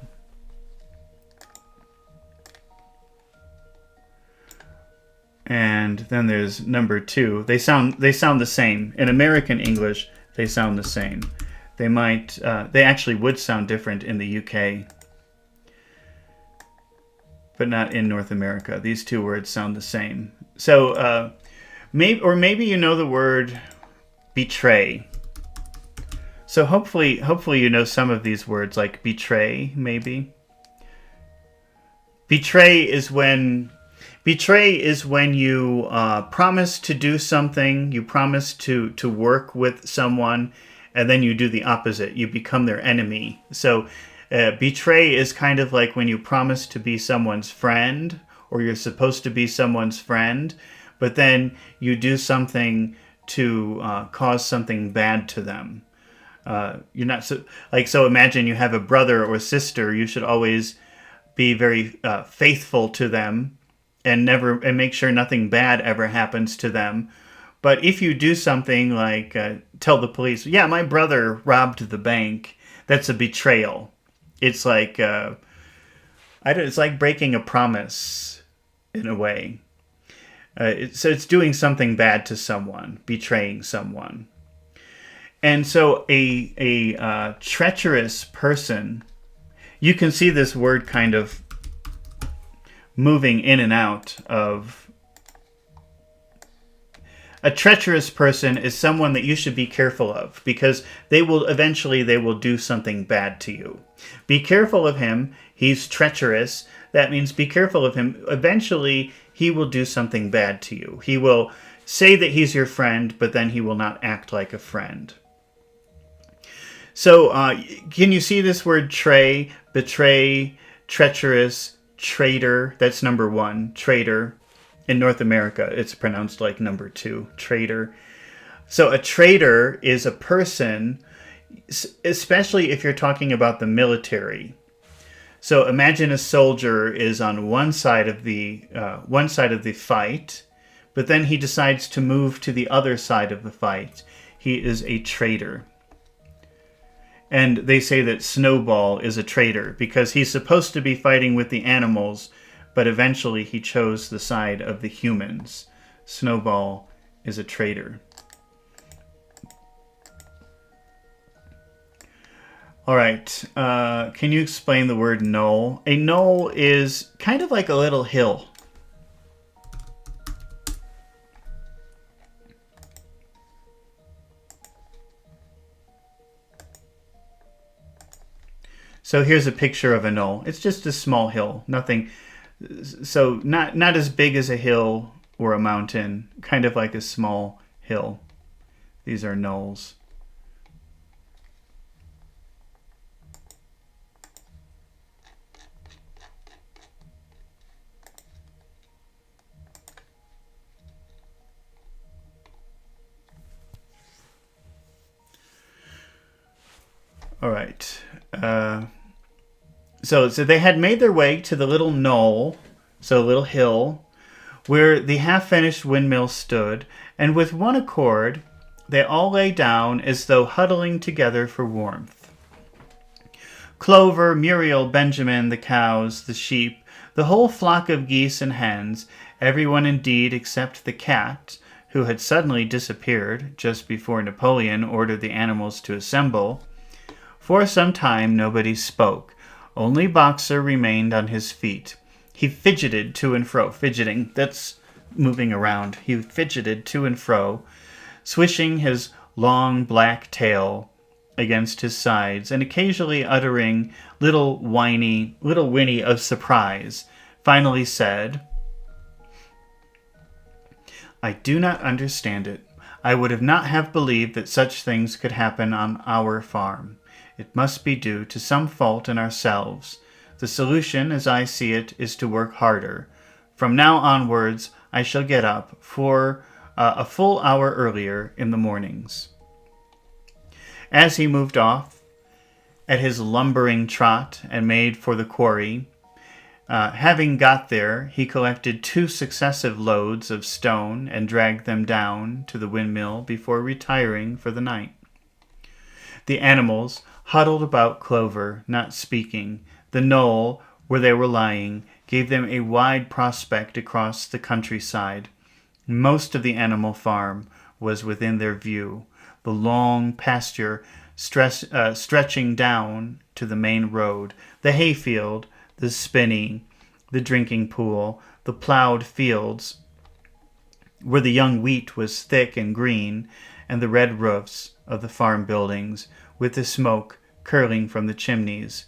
And then there's number two. They sound the same. In American English, they sound the same. They actually would sound different in the UK, but not in North America. These two words sound the same. So maybe you know the word betray. So hopefully you know some of these words, like betray, maybe. Betray is when you promise to do something, you promise to work with someone, and then you do the opposite. You become their enemy. So betray is kind of like when you promise to be someone's friend, or you're supposed to be someone's friend, but then you do something to cause something bad to them. You're not so imagine you have a brother or sister. You should always be very faithful to them and make sure nothing bad ever happens to them. But if you do something like tell the police, yeah, my brother robbed the bank, that's a betrayal. It's like it's like breaking a promise in a way. So it's doing something bad to someone, betraying someone. And so a treacherous person, you can see this word kind of moving in and out of. A treacherous person is someone that you should be careful of because they will do something bad to you. Be careful of him. He's treacherous. That means be careful of him. Eventually, he will do something bad to you. He will say that he's your friend, but then he will not act like a friend. So, can you see this word betray, treacherous, traitor? That's number one, traitor. In North America, it's pronounced like number two, traitor. So a traitor is a person, especially if you're talking about the military. So imagine a soldier is on one side of the fight, but then he decides to move to the other side of the fight. He is a traitor. And they say that Snowball is a traitor because he's supposed to be fighting with the animals, but eventually he chose the side of the humans. Snowball is a traitor. All right. Can you explain the word knoll? A knoll is kind of like a little hill. So here's a picture of a knoll. It's just a small hill. Nothing. So not as big as a hill or a mountain. Kind of like a small hill. These are knolls. All right. So they had made their way to the little knoll, so a little hill, where the half-finished windmill stood, and with one accord, they all lay down as though huddling together for warmth. Clover, Muriel, Benjamin, the cows, the sheep, the whole flock of geese and hens, everyone indeed except the cat, who had suddenly disappeared just before Napoleon ordered the animals to assemble. For some time nobody spoke. Only Boxer remained on his feet. He fidgeted to and fro. Fidgeting, that's moving around. He fidgeted to and fro, swishing his long black tail against his sides and occasionally uttering little whinny of surprise. Finally said, "I do not understand it. I would not have believed that such things could happen on our farm. It must be due to some fault in ourselves. The solution, as I see it, is to work harder. From now onwards, I shall get up for a full hour earlier in the mornings." As he moved off at his lumbering trot and made for the quarry, having got there, he collected 2 successive loads of stone and dragged them down to the windmill before retiring for the night. The animals huddled about Clover, not speaking. The knoll, where they were lying, gave them a wide prospect across the countryside. Most of the animal farm was within their view, the long pasture stretching down to the main road, the hayfield, the spinney, the drinking pool, the plowed fields, where the young wheat was thick and green, and the red roofs of the farm buildings, with the smoke curling from the chimneys.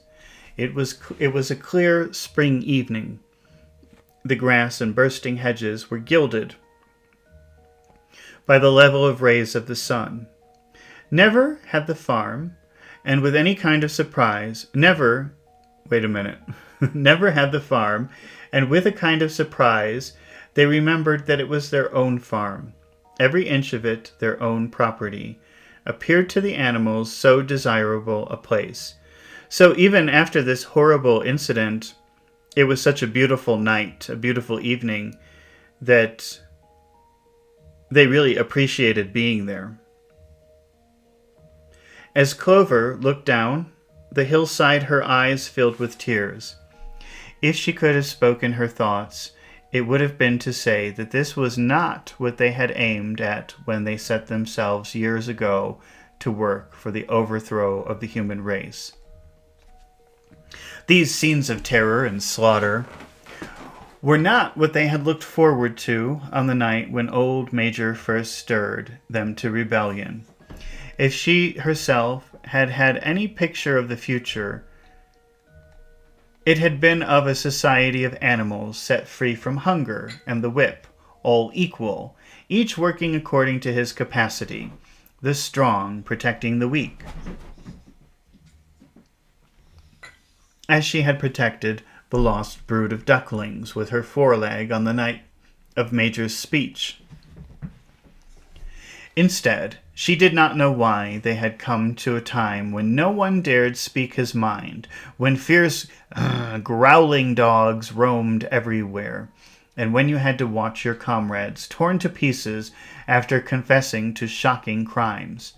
It was a clear spring evening. The grass and bursting hedges were gilded by the level rays of the sun. Never had the farm, and with any kind of surprise, never had the farm, and with a kind of surprise, they remembered that it was their own farm, every inch of it their own property, appeared to the animals so desirable a place. So even after this horrible incident, it was such a beautiful night, a beautiful evening, that they really appreciated being there. As Clover looked down the hillside, her eyes filled with tears. If she could have spoken her thoughts, it would have been to say that this was not what they had aimed at when they set themselves years ago to work for the overthrow of the human race. These scenes of terror and slaughter were not what they had looked forward to on the night when old Major first stirred them to rebellion. If she herself had had any picture of the future, it had been of a society of animals set free from hunger and the whip, all equal, each working according to his capacity, the strong protecting the weak, as she had protected the lost brood of ducklings with her foreleg on the night of Major's speech. Instead, she did not know why they had come to a time when no one dared speak his mind, when fierce, growling dogs roamed everywhere, and when you had to watch your comrades torn to pieces after confessing to shocking crimes.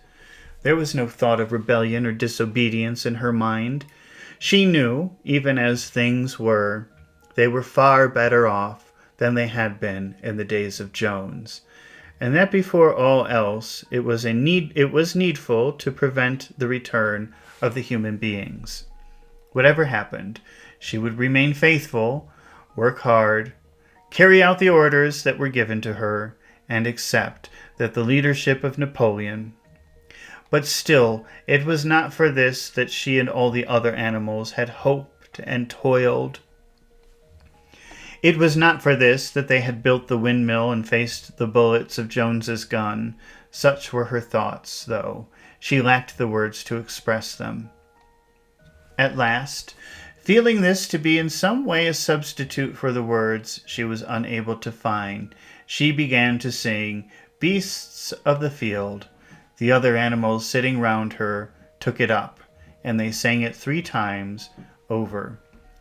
There was no thought of rebellion or disobedience in her mind. She knew, even as things were, they were far better off than they had been in the days of Jones, and that before all else it was needful to prevent the return of the human beings. Whatever happened, she would remain faithful, work hard, carry out the orders that were given to her, and accept that the leadership of Napoleon. But still, it was not for this that she and all the other animals had hoped and toiled. It was not for this that they had built the windmill and faced the bullets of Jones's gun. Such were her thoughts, though she lacked the words to express them. At last, feeling this to be in some way a substitute for the words she was unable to find, she began to sing "Beasts of the Field." The other animals sitting round her took it up, and they sang it 3 times over,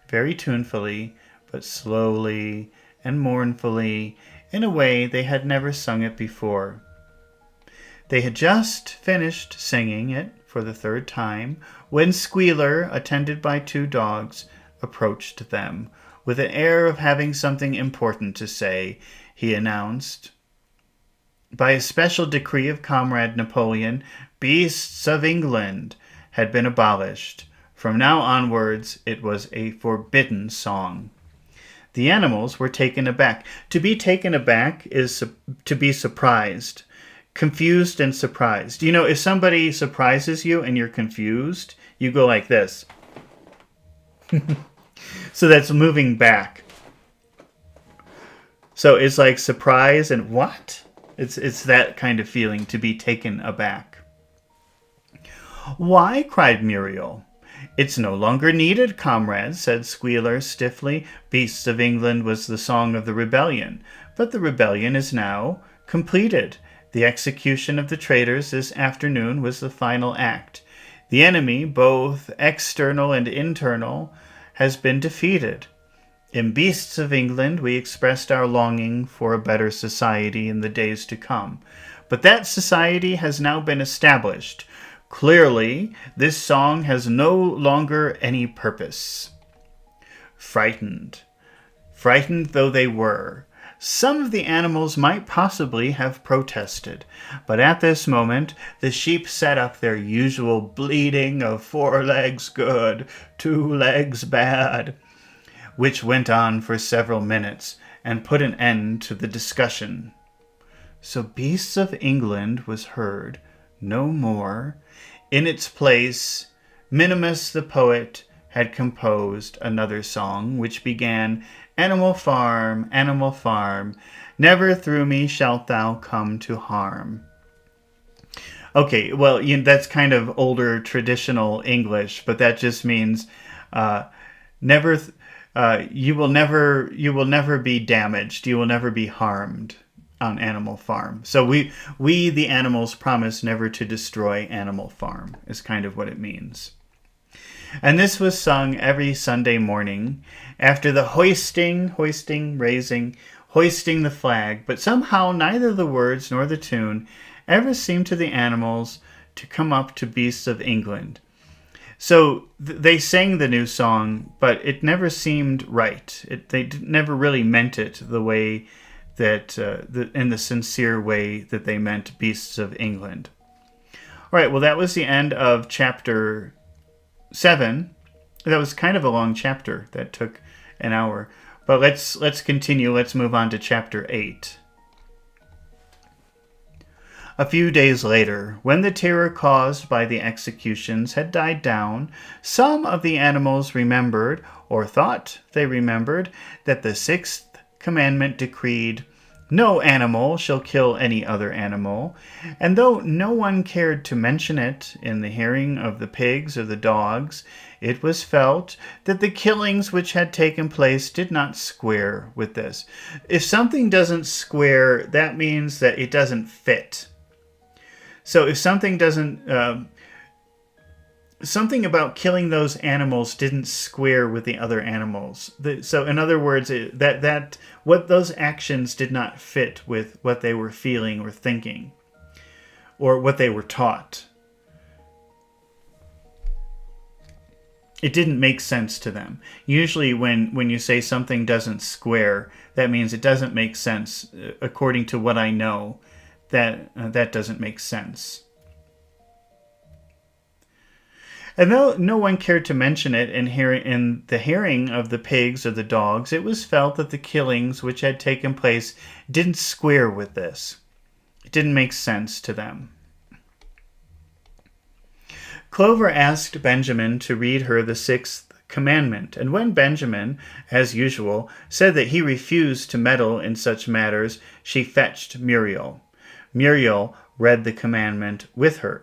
very tunefully, but slowly and mournfully, in a way they had never sung it before. They had just finished singing it for the 3rd time when Squealer, attended by 2 dogs, approached them. With an air of having something important to say, he announced, "By a special decree of Comrade Napoleon, Beasts of England had been abolished. From now onwards, it was a forbidden song." The animals were taken aback. To be taken aback is to be surprised, confused and surprised. You know, if somebody surprises you and you're confused, you go like this. So that's moving back. So it's like surprise and what? It's that kind of feeling, to be taken aback. "Why?" cried Muriel. "It's no longer needed, comrades," said Squealer stiffly. "Beasts of England" was the song of the rebellion, but the rebellion is now completed. The execution of the traitors this afternoon was the final act. The enemy, both external and internal, has been defeated. In Beasts of England, we expressed our longing for a better society in the days to come. But that society has now been established. Clearly, this song has no longer any purpose. Frightened though they were, some of the animals might possibly have protested, but at this moment the sheep set up their usual bleating of 4 legs good, 2 legs bad, which went on for several minutes and put an end to the discussion. So Beasts of England was heard no more. In its place, Minimus the poet had composed another song, which began, Animal farm, never through me shalt thou come to harm." Okay, well, that's kind of older traditional English, but that just means you will never be damaged, you will never be harmed on Animal Farm. So we the animals promise never to destroy Animal Farm is kind of what it means. And this was sung every Sunday morning after the hoisting the flag, but somehow neither the words nor the tune ever seemed to the animals to come up to Beasts of England. So they sang the new song, but it never seemed right. They never really meant it the way that, in the sincere way that they meant Beasts of England. All right, well, that was the end of chapter 7. That was kind of a long chapter. That took an hour. But let's continue. Let's move on to chapter 8. A few days later, when the terror caused by the executions had died down, some of the animals remembered, or thought they remembered, that the 6th commandment decreed, "No animal shall kill any other animal," and though no one cared to mention it in the hearing of the pigs or the dogs, it was felt that the killings which had taken place did not square with this. If something doesn't square, that means that it doesn't fit. So if something doesn't, something about killing those animals didn't square with the other animals. So in other words, that what those actions did not fit with what they were feeling or thinking, or what they were taught. It didn't make sense to them. Usually when you say something doesn't square, that means it doesn't make sense according to what I know. That doesn't make sense. And though no one cared to mention it in the hearing of the pigs or the dogs, it was felt that the killings which had taken place didn't square with this. It didn't make sense to them. Clover asked Benjamin to read her the 6th commandment, and when Benjamin, as usual, said that he refused to meddle in such matters, she fetched Muriel. Muriel read the commandment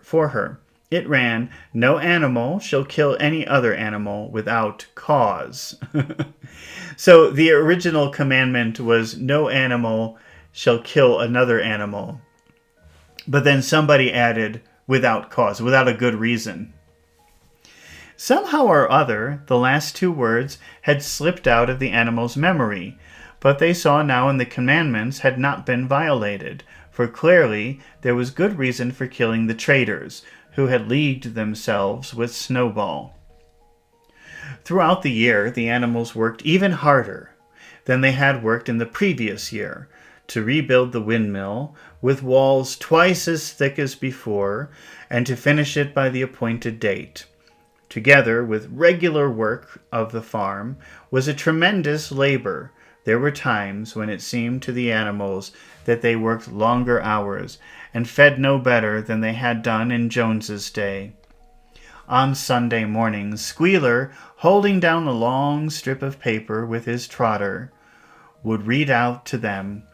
for her. It ran, "No animal shall kill any other animal without cause." So the original commandment was no animal shall kill another animal. But then somebody added without cause, without a good reason. Somehow or other, the last two words had slipped out of the animal's memory, but they saw now in the commandments had not been violated, for clearly there was good reason for killing the traitors, who had leagued themselves with Snowball. Throughout the year, the animals worked even harder than they had worked in the previous year to rebuild the windmill with walls twice as thick as before, and to finish it by the appointed date. Together with regular work of the farm was a tremendous labor. There were times when it seemed to the animals that they worked longer hours and fed no better than they had done in Jones's day. On Sunday mornings, Squealer, holding down a long strip of paper with his trotter, would read out to them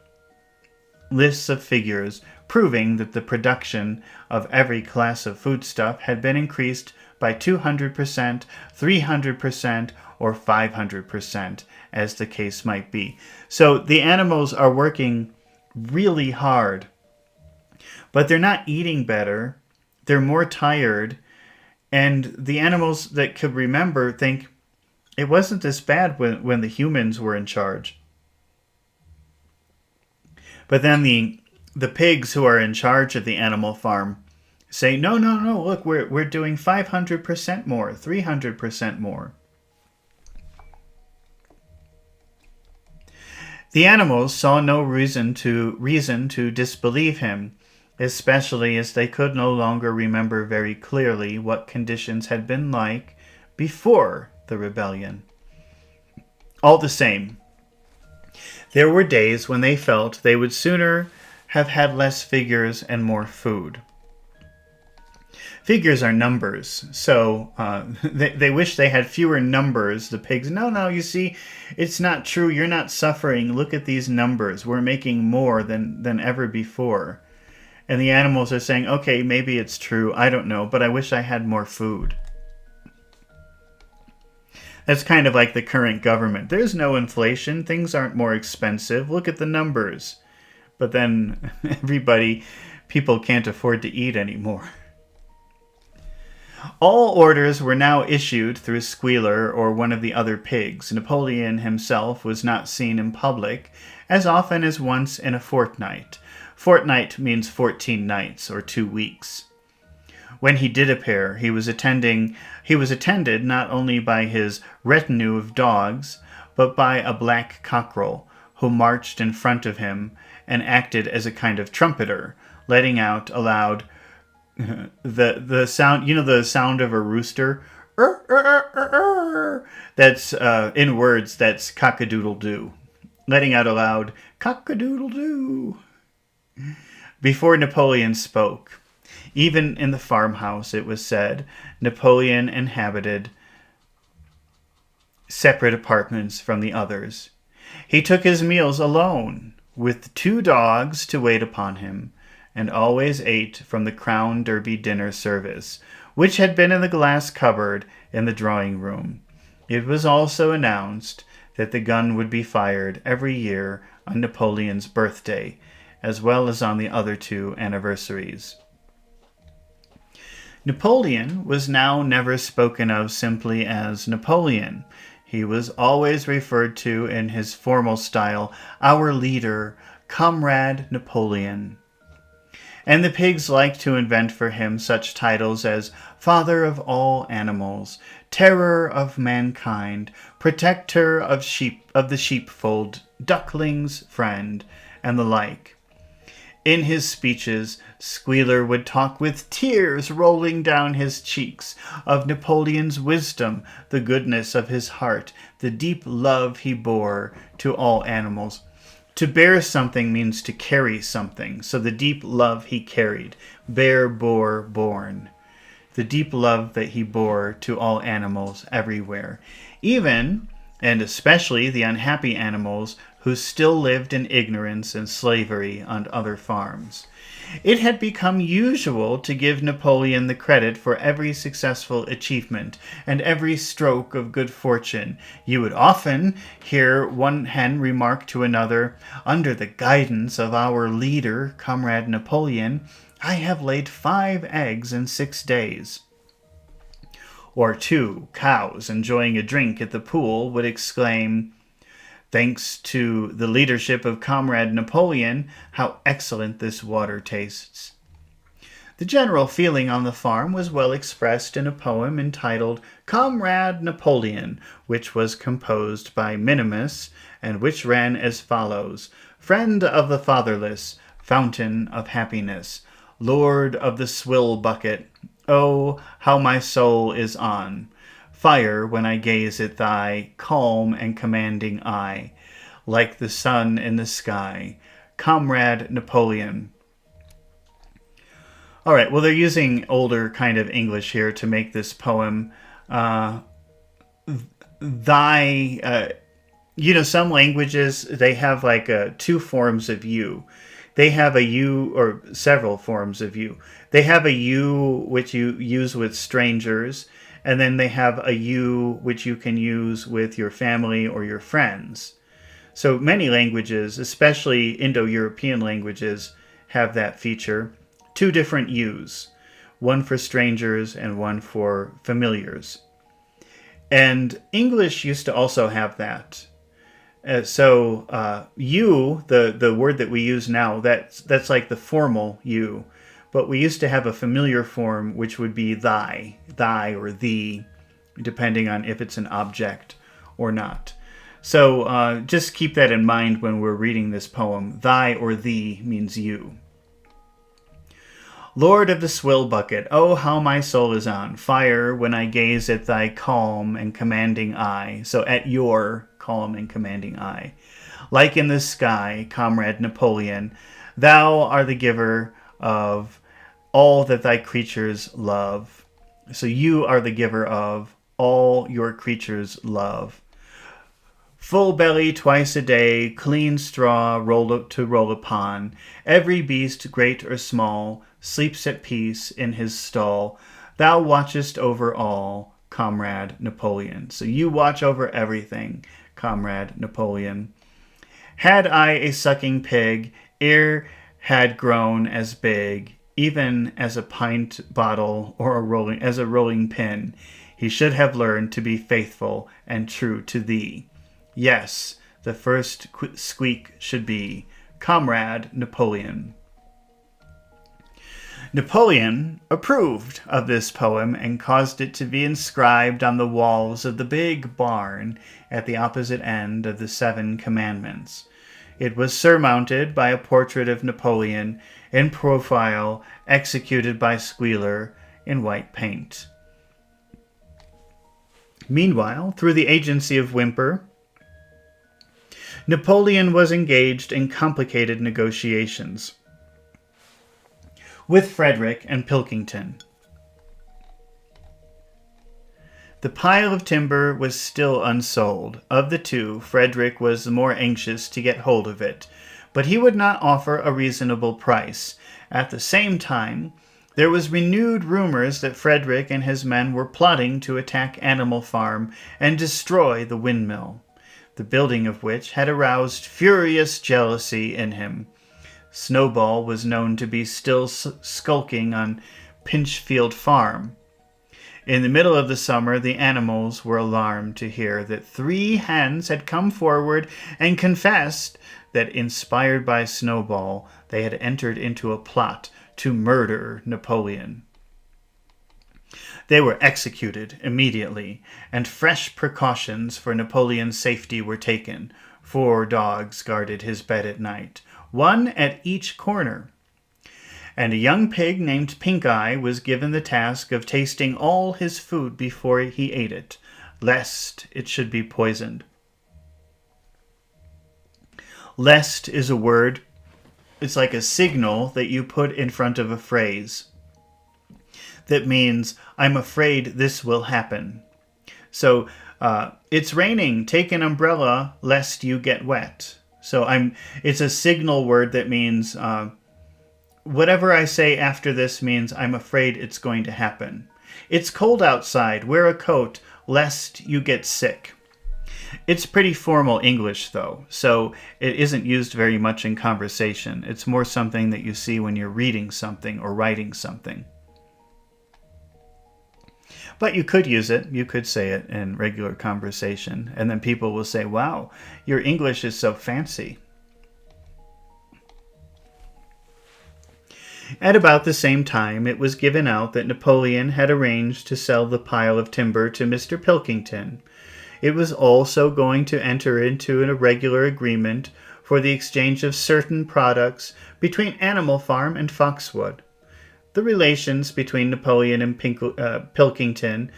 lists of figures proving that the production of every class of foodstuff had been increased by 200%, 300%, or 500%, as the case might be. So the animals are working really hard, but they're not eating better. They're more tired, and the animals that could remember think it wasn't this bad when the humans were in charge. But then the pigs who are in charge of the animal farm say, no, look, we're doing 500% more, 300% more. The animals saw no reason to disbelieve him, especially as they could no longer remember very clearly what conditions had been like before the rebellion. All the same, there were days when they felt they would sooner have had less figures and more food. Figures are numbers, so they wish they had fewer numbers, the pigs. No, you see, it's not true. You're not suffering. Look at these numbers. We're making more than ever before. And the animals are saying, okay, maybe it's true. I don't know, but I wish I had more food. That's kind of like the current government. There's no inflation. Things aren't more expensive. Look at the numbers. But then people can't afford to eat anymore. All orders were now issued through Squealer or one of the other pigs. Napoleon himself was not seen in public as often as once in a fortnight. Fortnight means 14 nights or 2 weeks. When he did appear, he was attended not only by his retinue of dogs, but by a black cockerel who marched in front of him and acted as a kind of trumpeter, letting out aloud the sound, the sound of a rooster. That's in words, that's cock-a-doodle-doo. Letting out aloud, cock-a-doodle-doo. Before Napoleon spoke, even in the farmhouse, it was said, Napoleon inhabited separate apartments from the others. He took his meals alone, with 2 dogs to wait upon him, and always ate from the Crown Derby dinner service, which had been in the glass cupboard in the drawing-room. It was also announced that the gun would be fired every year on Napoleon's birthday, as well as on the other 2 anniversaries. Napoleon was now never spoken of simply as Napoleon. He was always referred to in his formal style, our leader, Comrade Napoleon. And the pigs liked to invent for him such titles as Father of all animals, Terror of mankind, Protector of the sheepfold, Duckling's friend, and the like. In his speeches, Squealer would talk with tears rolling down his cheeks of Napoleon's wisdom, the goodness of his heart, the deep love he bore to all animals. To bear something means to carry something, so the deep love he carried, bear, bore, born. The deep love that he bore to all animals everywhere, even and especially the unhappy animals who still lived in ignorance and slavery on other farms. It had become usual to give Napoleon the credit for every successful achievement and every stroke of good fortune. You would often hear one hen remark to another, "Under the guidance of our leader, Comrade Napoleon, I have laid 5 eggs in 6 days." Or two cows enjoying a drink at the pool would exclaim, "Thanks to the leadership of Comrade Napoleon, how excellent this water tastes." The general feeling on the farm was well expressed in a poem entitled Comrade Napoleon, which was composed by Minimus, and which ran as follows: "Friend of the fatherless, fountain of happiness, Lord of the swill bucket, oh, how my soul is on fire when I gaze at thy calm and commanding eye, like the sun in the sky, Comrade Napoleon." All right, well, they're using older kind of English here to make this poem. Some languages, they have like two forms of you. They have a you, or several forms of you. They have a you which you use with strangers, and then they have a you which you can use with your family or your friends. So many languages, especially Indo-European languages, have that feature. Two different yous, one for strangers and one for familiars. And English used to also have that. You, the word that we use now, that's like the formal you. But we used to have a familiar form, which would be thy or thee, depending on if it's an object or not. So just keep that in mind when we're reading this poem. Thy or thee means you. Lord of the swill bucket, oh, how my soul is on fire when I gaze at thy calm and commanding eye. So at your calm and commanding eye. Like in the sky, Comrade Napoleon, thou art the giver of all that thy creatures love. So you are the giver of all your creatures love. Full belly twice a day, clean straw to roll upon. Every beast, great or small, sleeps at peace in his stall. Thou watchest over all, Comrade Napoleon. So you watch over everything, Comrade Napoleon. Had I a sucking pig, ere had grown as big, even as a pint bottle or as a rolling pin, he should have learned to be faithful and true to thee. Yes, the first squeak should be Comrade Napoleon. Napoleon approved of this poem and caused it to be inscribed on the walls of the big barn at the opposite end of the 7 Commandments. It was surmounted by a portrait of Napoleon in profile executed by Squealer in white paint. Meanwhile, through the agency of Whymper, Napoleon was engaged in complicated negotiations with Frederick and Pilkington. The pile of timber was still unsold. Of the two, Frederick was the more anxious to get hold of it, but he would not offer a reasonable price. At the same time, there was renewed rumors that Frederick and his men were plotting to attack Animal Farm and destroy the windmill, the building of which had aroused furious jealousy in him. Snowball was known to be still skulking on Pinchfield Farm. In the middle of the summer, the animals were alarmed to hear that 3 hens had come forward and confessed that, inspired by Snowball, they had entered into a plot to murder Napoleon. They were executed immediately, and fresh precautions for Napoleon's safety were taken. 4 dogs guarded his bed at night, 1 at each corner. And a young pig named Pink Eye was given the task of tasting all his food before he ate it, lest it should be poisoned. Lest is a word. It's like a signal that you put in front of a phrase that means, I'm afraid this will happen. So, it's raining, take an umbrella, lest you get wet. So it's a signal word that means, whatever I say after this means I'm afraid it's going to happen. It's cold outside, wear a coat, lest you get sick. It's pretty formal English, though, so it isn't used very much in conversation. It's more something that you see when you're reading something or writing something. But you could use it. You could say it in regular conversation. And then people will say, wow, your English is so fancy. At about the same time, it was given out that Napoleon had arranged to sell the pile of timber to Mr. Pilkington. It was also going to enter into an irregular agreement for the exchange of certain products between Animal Farm and Foxwood. The relations between Napoleon and Pilkington,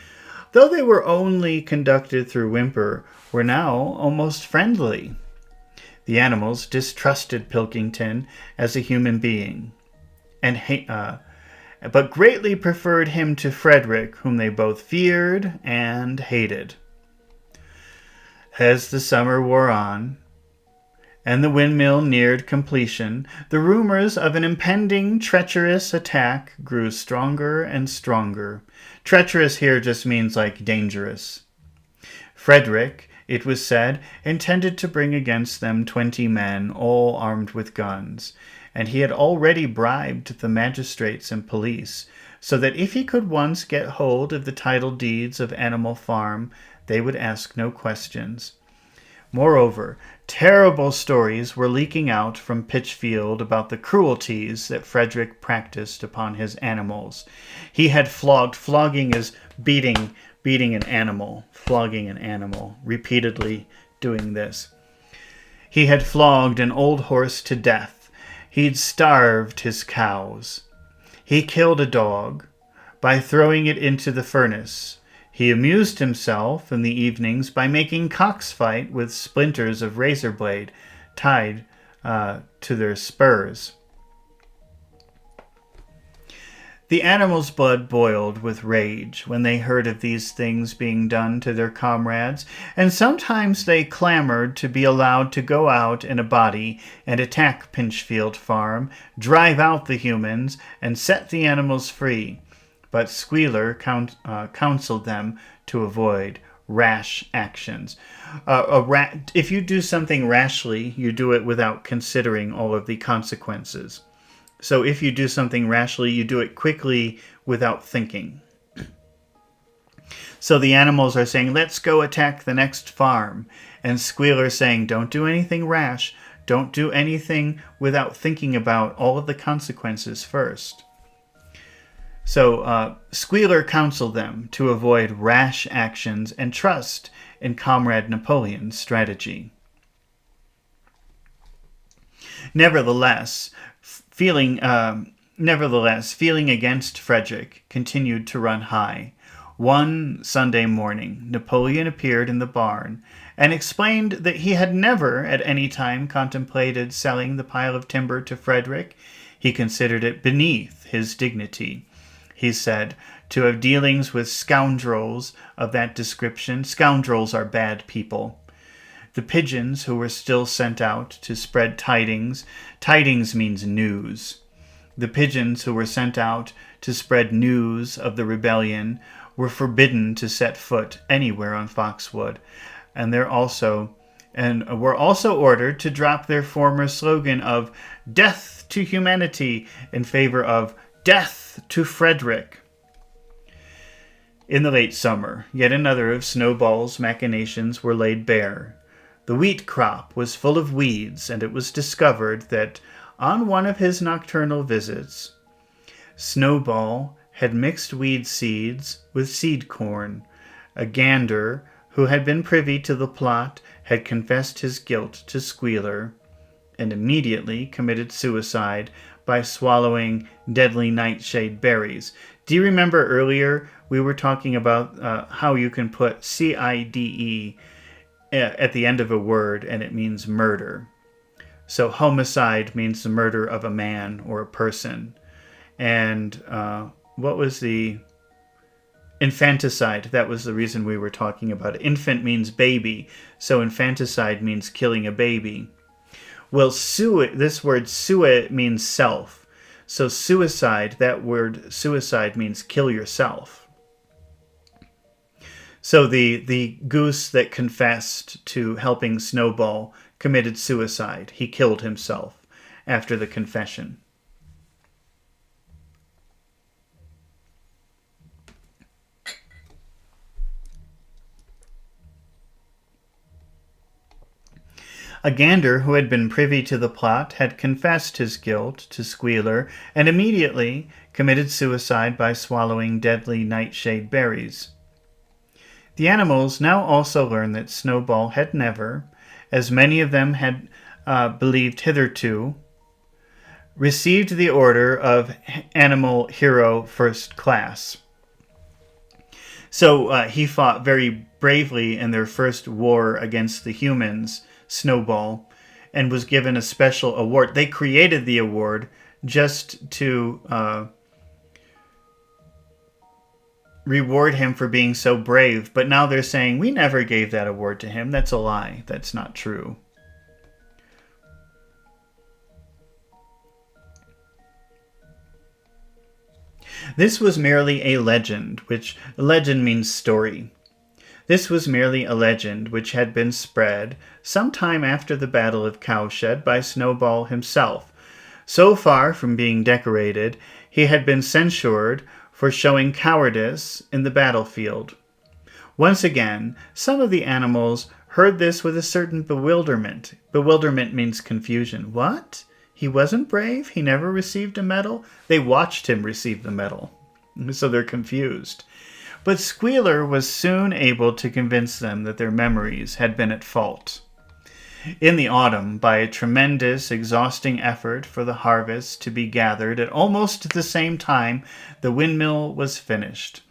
though they were only conducted through Whymper, were now almost friendly. The animals distrusted Pilkington as a human being, but greatly preferred him to Frederick, whom they both feared and hated. As the summer wore on, and the windmill neared completion, the rumors of an impending treacherous attack grew stronger and stronger. Treacherous here just means like dangerous. Frederick, it was said, intended to bring against them 20 men, all armed with guns, and he had already bribed the magistrates and police, so that if he could once get hold of the title deeds of Animal Farm, they would ask no questions. Moreover, terrible stories were leaking out from Pitchfield about the cruelties that Frederick practiced upon his animals. He had flogging is beating an animal, flogging an animal, repeatedly doing this. He had flogged an old horse to death. He'd starved his cows. He killed a dog by throwing it into the furnace. He amused himself in the evenings by making cocks fight with splinters of razor blade tied to their spurs. The animals' blood boiled with rage when they heard of these things being done to their comrades, and sometimes they clamored to be allowed to go out in a body and attack Pinchfield Farm, drive out the humans, and set the animals free. But Squealer counseled them to avoid rash actions. If you do something rashly, you do it without considering all of the consequences. So if you do something rashly, you do it quickly without thinking. So the animals are saying, let's go attack the next farm. And Squealer saying, don't do anything rash. Don't do anything without thinking about all of the consequences first. So Squealer counseled them to avoid rash actions and trust in Comrade Napoleon's strategy. Nevertheless, feeling against Frederick continued to run high. One Sunday morning, Napoleon appeared in the barn and explained that he had never at any time contemplated selling the pile of timber to Frederick. He considered it beneath his dignity. He said, to have dealings with scoundrels of that description. Scoundrels are bad people. The pigeons who were still sent out to spread tidings means news. The pigeons who were sent out to spread news of the rebellion were forbidden to set foot anywhere on Foxwood, and were also ordered to drop their former slogan of "Death to Humanity" in favor of "Death to Frederick." In the late summer, yet another of Snowball's machinations were laid bare. The wheat crop was full of weeds, and it was discovered that on one of his nocturnal visits, Snowball had mixed weed seeds with seed corn. A gander, who had been privy to the plot, had confessed his guilt to Squealer, and immediately committed suicide by swallowing deadly nightshade berries. Do you remember earlier we were talking about how you can put CIDE at the end of a word and it means murder? So homicide means the murder of a man or a person. And what was the infanticide? That was the reason we were talking about it. Infant means baby, so infanticide means killing a baby. Well, this word sua means self. So suicide, that word suicide means kill yourself. So the goose that confessed to helping Snowball committed suicide. He killed himself after the confession. A gander who had been privy to the plot had confessed his guilt to Squealer and immediately committed suicide by swallowing deadly nightshade berries. The animals now also learned that Snowball had never, as many of them had believed hitherto, received the order of Animal Hero First Class. So he fought very bravely in their first war against the humans, Snowball, and was given a special award. They created the award just to reward him for being so brave, but now they're saying, we never gave that award to him. That's a lie. That's not true. This was merely a legend, which legend means story. This was merely a legend which had been spread some time after the Battle of Cowshed by Snowball himself. So far from being decorated, he had been censured for showing cowardice in the battlefield. Once again, some of the animals heard this with a certain bewilderment. Bewilderment means confusion. What? He wasn't brave? He never received a medal? They watched him receive the medal, so they're confused. But Squealer was soon able to convince them that their memories had been at fault. In the autumn, by a tremendous, exhausting effort for the harvest to be gathered at almost the same time, the windmill was finished.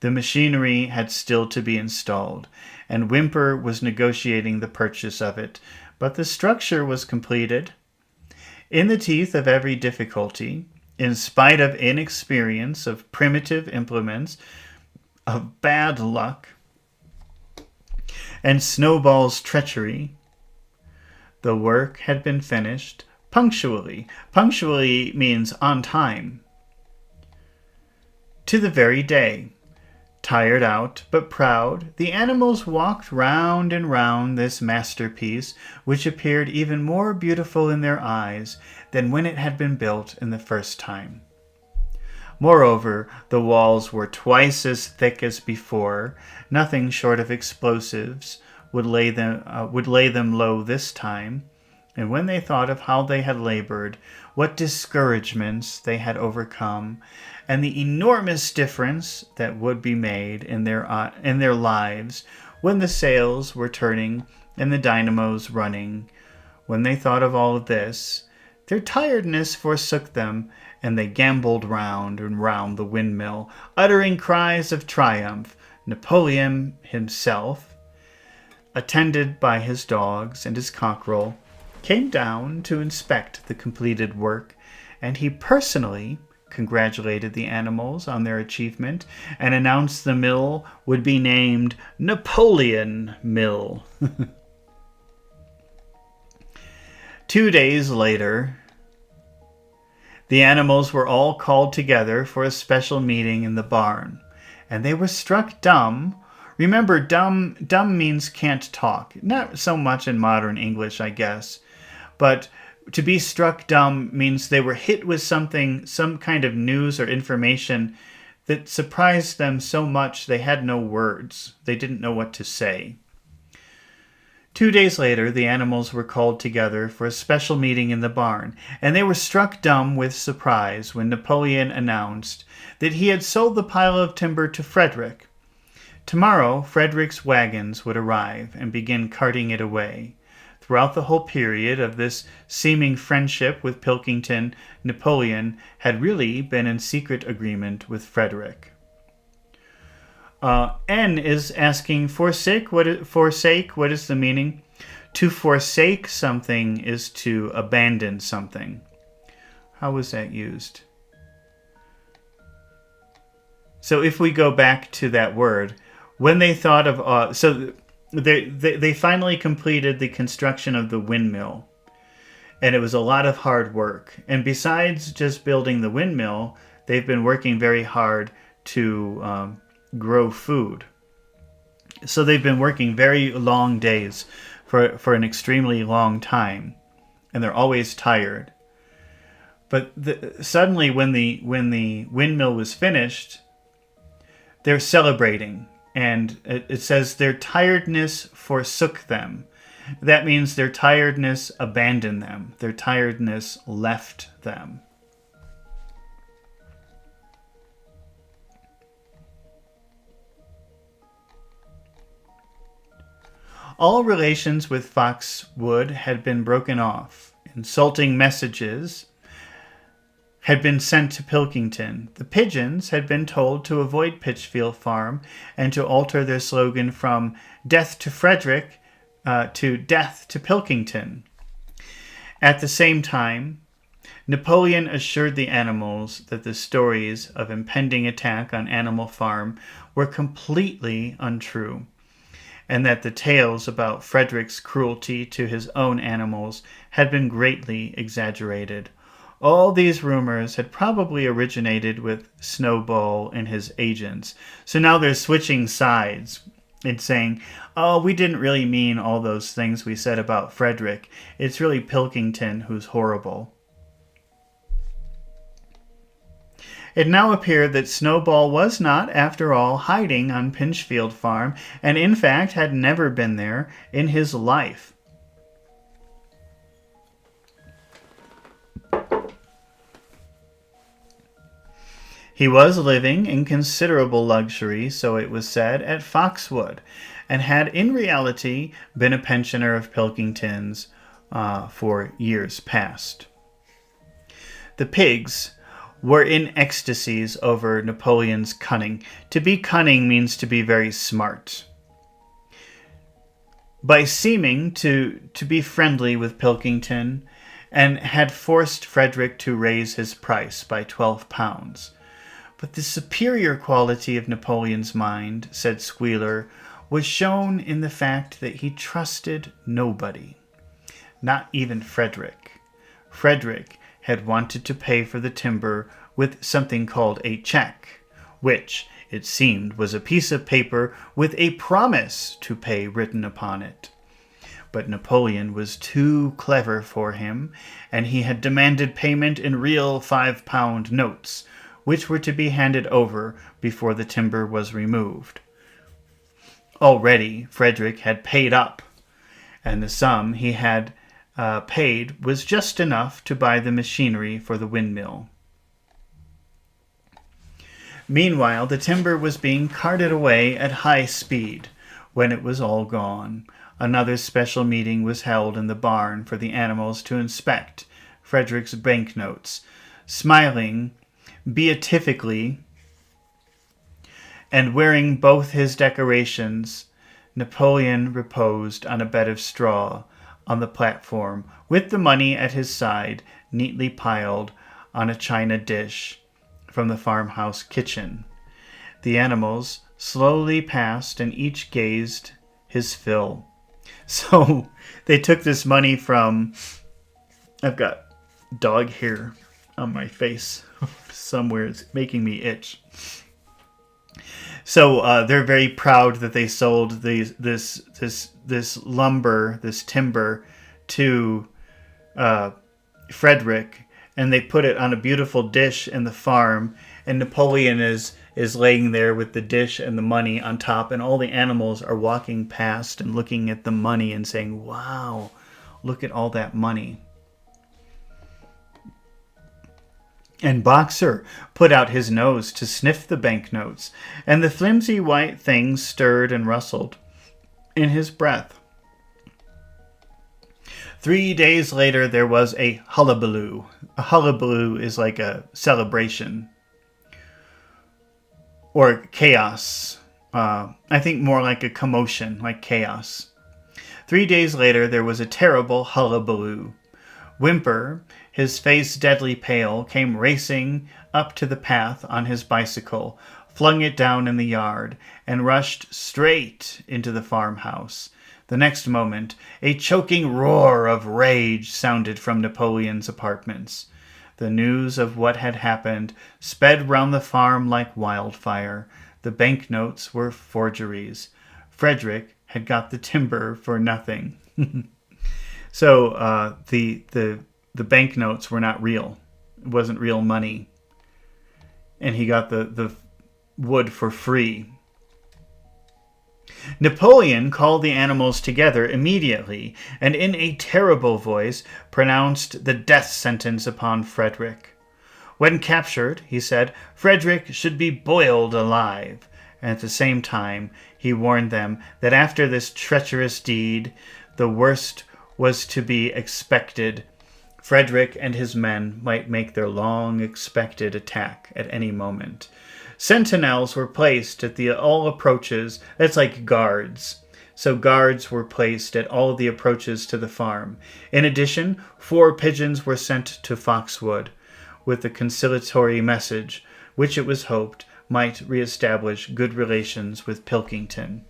The machinery had still to be installed, and Whymper was negotiating the purchase of it, but the structure was completed. In the teeth of every difficulty, in spite of inexperience, of primitive implements, of bad luck, and Snowball's treachery, the work had been finished punctually. Punctually means on time. To the very day. Tired out, but proud, the animals walked round and round this masterpiece, which appeared even more beautiful in their eyes than when it had been built in the first time. Moreover, the walls were twice as thick as before. Nothing short of explosives would lay them low this time. And when they thought of how they had labored, what discouragements they had overcome, and the enormous difference that would be made in their lives when the sails were turning and the dynamos running, when they thought of all of this, their tiredness forsook them, and they gamboled round and round the windmill, uttering cries of triumph. Napoleon himself, attended by his dogs and his cockerel, came down to inspect the completed work, and he personally congratulated the animals on their achievement and announced the mill would be named Napoleon Mill. 2 days later, the animals were all called together for a special meeting in the barn, and they were struck dumb. Remember, dumb means can't talk. Not so much in modern English, I guess, but to be struck dumb means they were hit with something, some kind of news or information that surprised them so much they had no words. They didn't know what to say. 2 days later, the animals were called together for a special meeting in the barn, and they were struck dumb with surprise when Napoleon announced that he had sold the pile of timber to Frederick. Tomorrow, Frederick's wagons would arrive and begin carting it away. Throughout the whole period of this seeming friendship with Pilkington, Napoleon had really been in secret agreement with Frederick. N is asking, forsake, what is the meaning? To forsake something is to abandon something. How was that used? So if we go back to that word, when they thought of... They finally completed the construction of the windmill, and it was a lot of hard work. And besides just building the windmill, they've been working very hard to grow food. So they've been working very long days for an extremely long time, and they're always tired. But suddenly, when the windmill was finished, they're celebrating. And it says their tiredness forsook them. That means their tiredness abandoned them. Their tiredness left them. All relations with Foxwood had been broken off. Insulting messages had been sent to Pilkington. The pigeons had been told to avoid Pitchfield Farm and to alter their slogan from "Death to Frederick" to "Death to Pilkington." At the same time, Napoleon assured the animals that the stories of impending attack on Animal Farm were completely untrue, and that the tales about Frederick's cruelty to his own animals had been greatly exaggerated. All these rumors had probably originated with Snowball and his agents. So now they're switching sides and saying, oh, we didn't really mean all those things we said about Frederick. It's really Pilkington who's horrible. It now appeared that Snowball was not, after all, hiding on Pinchfield Farm, and in fact had never been there in his life. He was living in considerable luxury, so it was said, at Foxwood, and had in reality been a pensioner of Pilkington's for years past. The pigs were in ecstasies over Napoleon's cunning. To be cunning means to be very smart. By seeming to be friendly with Pilkington, and had forced Frederick to raise his price by 12 pounds. But the superior quality of Napoleon's mind, said Squealer, was shown in the fact that he trusted nobody, not even Frederick. Frederick had wanted to pay for the timber with something called a check, which, it seemed, was a piece of paper with a promise to pay written upon it. But Napoleon was too clever for him, and he had demanded payment in real 5-pound notes, which were to be handed over before the timber was removed. Already Frederick had paid up, and the sum he had paid was just enough to buy the machinery for the windmill. Meanwhile, the timber was being carted away at high speed. When it was all gone, another special meeting was held in the barn for the animals to inspect Frederick's banknotes. Smiling beatifically and wearing both his decorations, Napoleon reposed on a bed of straw on the platform, with the money at his side, neatly piled on a china dish from the farmhouse kitchen. The animals slowly passed, and each gazed his fill. So they took this money from... I've got dog hair on my face somewhere. It's making me itch. So they're very proud that they sold this lumber, this timber, to Frederick, and they put it on a beautiful dish in the farm. And Napoleon is laying there with the dish and the money on top, and all the animals are walking past and looking at the money and saying, "Wow, look at all that money." And Boxer put out his nose to sniff the banknotes, and the flimsy white things stirred and rustled in his breath. 3 days later, there was a hullabaloo. A hullabaloo is like a celebration or chaos. I think more like a commotion, like chaos. 3 days later, there was a terrible hullabaloo. Whymper, his face deadly pale, came racing up to the path on his bicycle, flung it down in the yard, and rushed straight into the farmhouse. The next moment, a choking roar of rage sounded from Napoleon's apartments. The news of what had happened sped round the farm like wildfire. The banknotes were forgeries. Frederick had got the timber for nothing. So the banknotes were not real. It wasn't real money. And he got the wood for free. Napoleon called the animals together immediately, and in a terrible voice pronounced the death sentence upon Frederick. When captured, he said, Frederick should be boiled alive, and at the same time he warned them that after this treacherous deed, the worst was to be expected. Frederick and his men might make their long-expected attack at any moment. Sentinels were placed at all approaches. That's like guards. So guards were placed at all the approaches to the farm. In addition, 4 pigeons were sent to Foxwood with the conciliatory message, which it was hoped might reestablish good relations with Pilkington.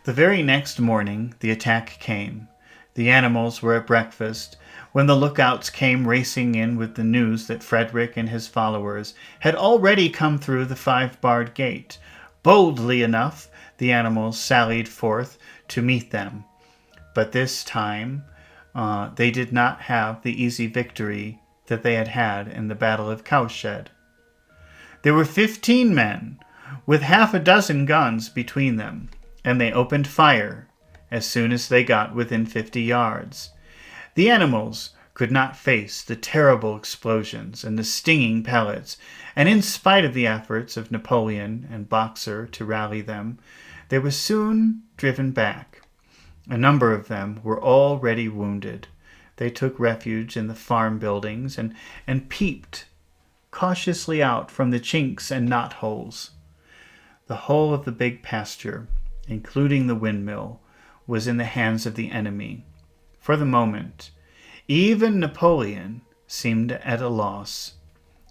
The very next morning, the attack came. The animals were at breakfast when the lookouts came racing in with the news that Frederick and his followers had already come through the 5-barred gate. Boldly enough, the animals sallied forth to meet them. But this time, they did not have the easy victory that they had had in the Battle of Cowshed. There were 15 men, with half a dozen guns between them, and they opened fire as soon as they got within 50 yards. The animals could not face the terrible explosions and the stinging pellets, and in spite of the efforts of Napoleon and Boxer to rally them, they were soon driven back. A number of them were already wounded. They took refuge in the farm buildings and peeped cautiously out from the chinks and knotholes. The whole of the big pasture, including the windmill, was in the hands of the enemy. For the moment, even Napoleon seemed at a loss.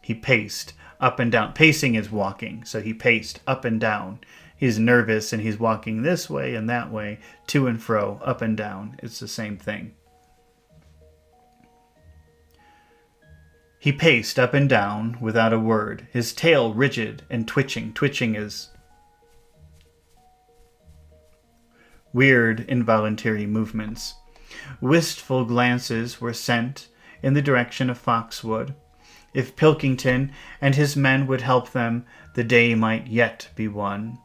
He paced up and down. Pacing is walking, so he paced up and down. He's nervous and he's walking this way and that way, to and fro, up and down. It's the same thing. He paced up and down without a word, his tail rigid and twitching. Twitching is weird, involuntary movements. Wistful glances were sent in the direction of Foxwood. If Pilkington and his men would help them, the day might yet be won.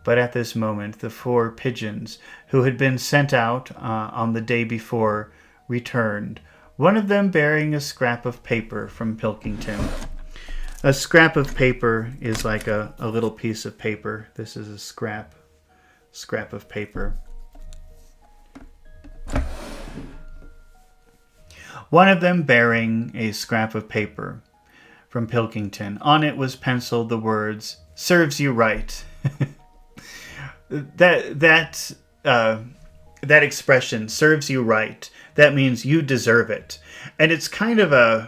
But at this moment, the 4 pigeons who had been sent out on the day before returned, one of them bearing a scrap of paper from Pilkington. A scrap of paper is like a little piece of paper. This is a scrap of paper. One of them bearing a scrap of paper from Pilkington. On it was penciled the words, "Serves you right." That expression, "serves you right," that means you deserve it. And it's kind of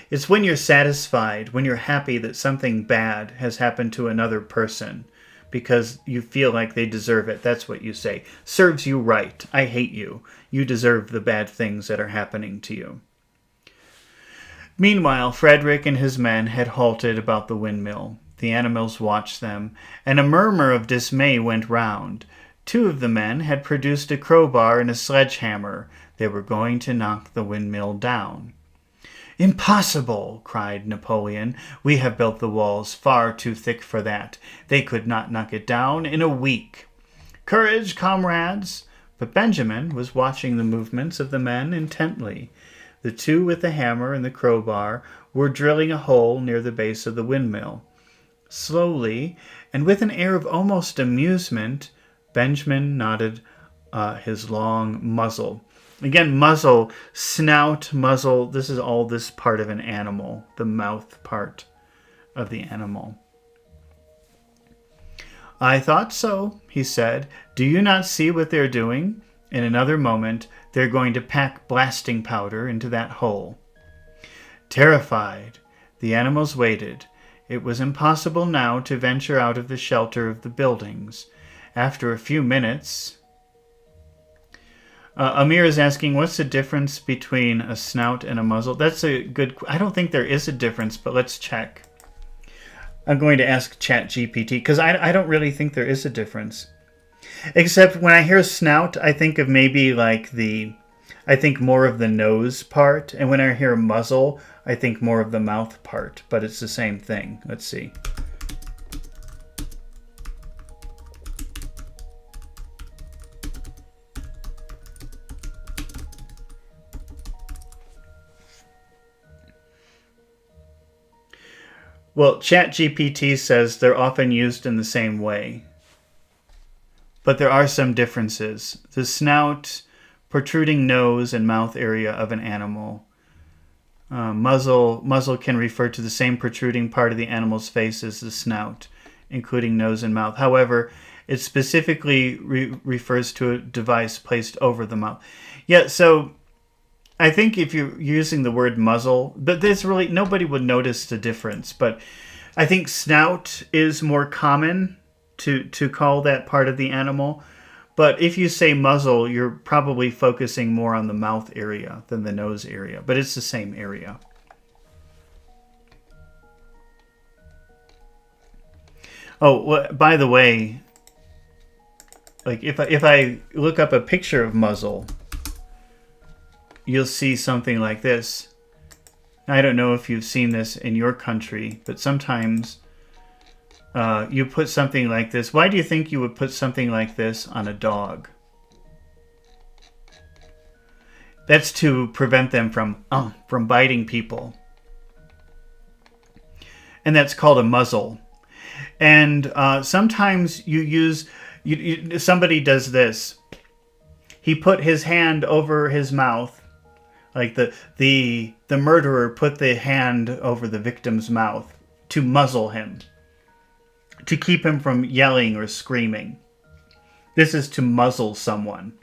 it's when you're satisfied, when you're happy that something bad has happened to another person because you feel like they deserve it. That's what you say. Serves you right. I hate you. You deserve the bad things that are happening to you. Meanwhile, Frederick and his men had halted about the windmill. The animals watched them, and a murmur of dismay went round. 2 of the men had produced a crowbar and a sledgehammer. They were going to knock the windmill down. "Impossible!" cried Napoleon. "We have built the walls far too thick for that. They could not knock it down in a week." "Courage, comrades!" But Benjamin was watching the movements of the men intently. The 2 with the hammer and the crowbar were drilling a hole near the base of the windmill. Slowly, and with an air of almost amusement, Benjamin nodded his long muzzle. Again, muzzle, snout, muzzle, this is all this part of an animal, the mouth part of the animal. "I thought so," he said. "Do you not see what they're doing? In another moment, they're going to pack blasting powder into that hole." Terrified, the animals waited. It was impossible now to venture out of the shelter of the buildings. After a few minutes, Amir is asking, what's the difference between a snout and a muzzle? That's a good... I don't think there is a difference, but let's check. I'm going to ask ChatGPT, because I don't really think there is a difference. Except when I hear snout, I think of maybe like I think more of the nose part. And when I hear muzzle, I think more of the mouth part. But it's the same thing. Let's see. Well, ChatGPT says they're often used in the same way, but there are some differences. The snout, protruding nose, and mouth area of an animal. Muzzle can refer to the same protruding part of the animal's face as the snout, including nose and mouth. However, it specifically refers to a device placed over the mouth. Yeah, so I think if you're using the word muzzle, but there's really nobody would notice the difference. But I think snout is more common to call that part of the animal. But if you say muzzle, you're probably focusing more on the mouth area than the nose area. But it's the same area. Oh, well, by the way, like if I look up a picture of muzzle, you'll see something like this. I don't know if you've seen this in your country, but sometimes you put something like this. Why do you think you would put something like this on a dog? That's to prevent them from biting people. And that's called a muzzle. And sometimes you use... somebody does this. He put his hand over his mouth. Like the murderer put the hand over the victim's mouth to muzzle him, to keep him from yelling or screaming. This is to muzzle someone.